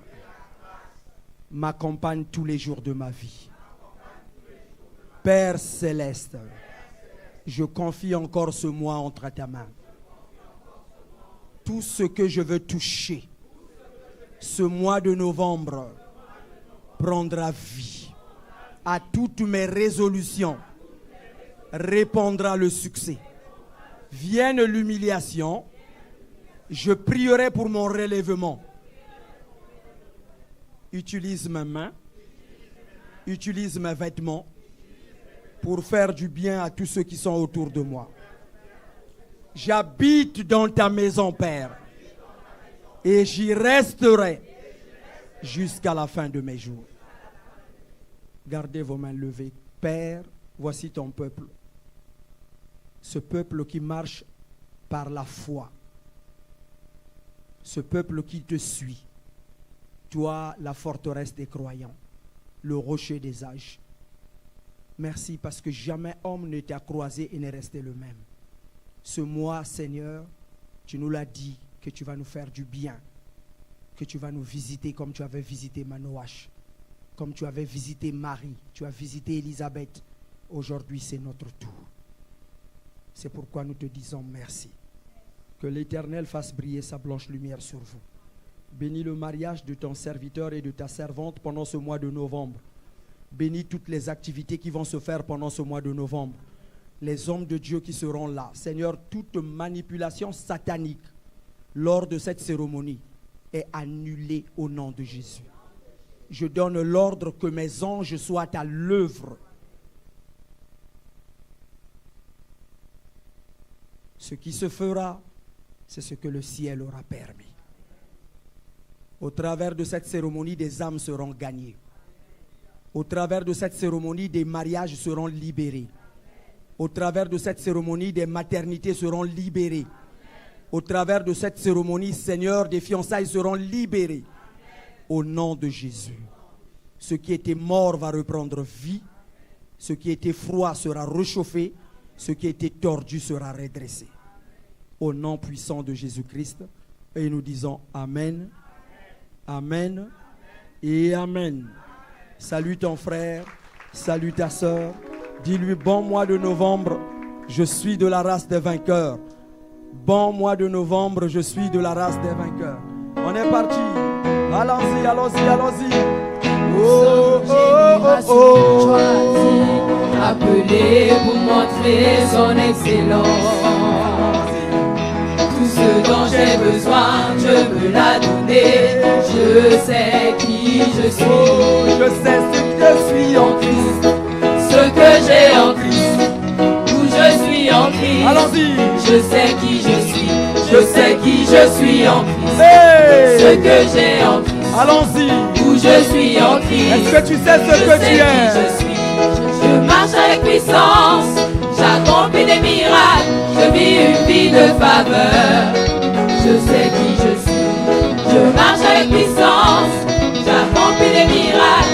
m'accompagnent tous les jours de ma vie. Père céleste, je confie encore ce mois entre tes mains. Tout ce que je veux toucher, ce mois de novembre, prendra vie. À toutes mes résolutions, répondra le succès. Vienne l'humiliation, je prierai pour mon relèvement. Utilise ma main Utilise mes vêtements pour faire du bien à tous ceux qui sont autour de moi. J'habite dans ta maison, Père, et j'y resterai jusqu'à la fin de mes jours. Gardez vos mains levées. Père, voici ton peuple. Ce peuple qui marche par la foi. Ce peuple qui te suit. Toi, la forteresse des croyants, le rocher des âges. Merci parce que jamais homme ne t'a croisé et n'est resté le même. Ce mois, Seigneur, tu nous l'as dit que tu vas nous faire du bien, que tu vas nous visiter comme tu avais visité Manoach, comme tu avais visité Marie, tu as visité Élisabeth. Aujourd'hui, c'est notre tour. C'est pourquoi nous te disons merci. Que l'Éternel fasse briller sa blanche lumière sur vous. Bénis le mariage de ton serviteur et de ta servante pendant ce mois de novembre. Bénis toutes les activités qui vont se faire pendant ce mois de novembre. Les hommes de Dieu qui seront là. Seigneur, toute manipulation satanique lors de cette cérémonie est annulée au nom de Jésus. Je donne l'ordre que mes anges soient à l'œuvre. Ce qui se fera, c'est ce que le ciel aura permis. Au travers de cette cérémonie, des âmes seront gagnées. Au travers de cette cérémonie, des mariages seront libérés. Au travers de cette cérémonie, des maternités seront libérées. Au travers de cette cérémonie, Seigneur, des fiançailles seront libérées. Au nom de Jésus. Ce qui était mort va reprendre vie. Ce qui était froid sera réchauffé. Ce qui était tordu sera redressé. Au nom puissant de Jésus-Christ. Et nous disons Amen. Amen et Amen. Salue ton frère, salue ta soeur. Dis-lui bon mois de novembre, je suis de la race des vainqueurs. Bon mois de novembre, je suis de la race des vainqueurs. On est parti. Allons-y, allons-y, allons-y. Oh, oh, oh, oh. Choisie, appelé pour montrer son excellence. Tout ce dont j'ai besoin, Dieu me l'a donné. Je sais qui je suis. Oh, je sais ce que je suis en Christ. Ce que j'ai en Christ. Où je suis en Christ. Allons-y. Je sais qui je suis. Je sais qui je suis en Christ. Hey. Ce que j'ai en Christ. Allons-y. Où je suis en Christ. Est-ce que tu sais ce que tu es? Je suis. Je marche avec puissance. J'accomplis des miracles. Je vis une vie de faveur. Je sais qui je suis. Je marche avec puissance. J'accomplis des miracles.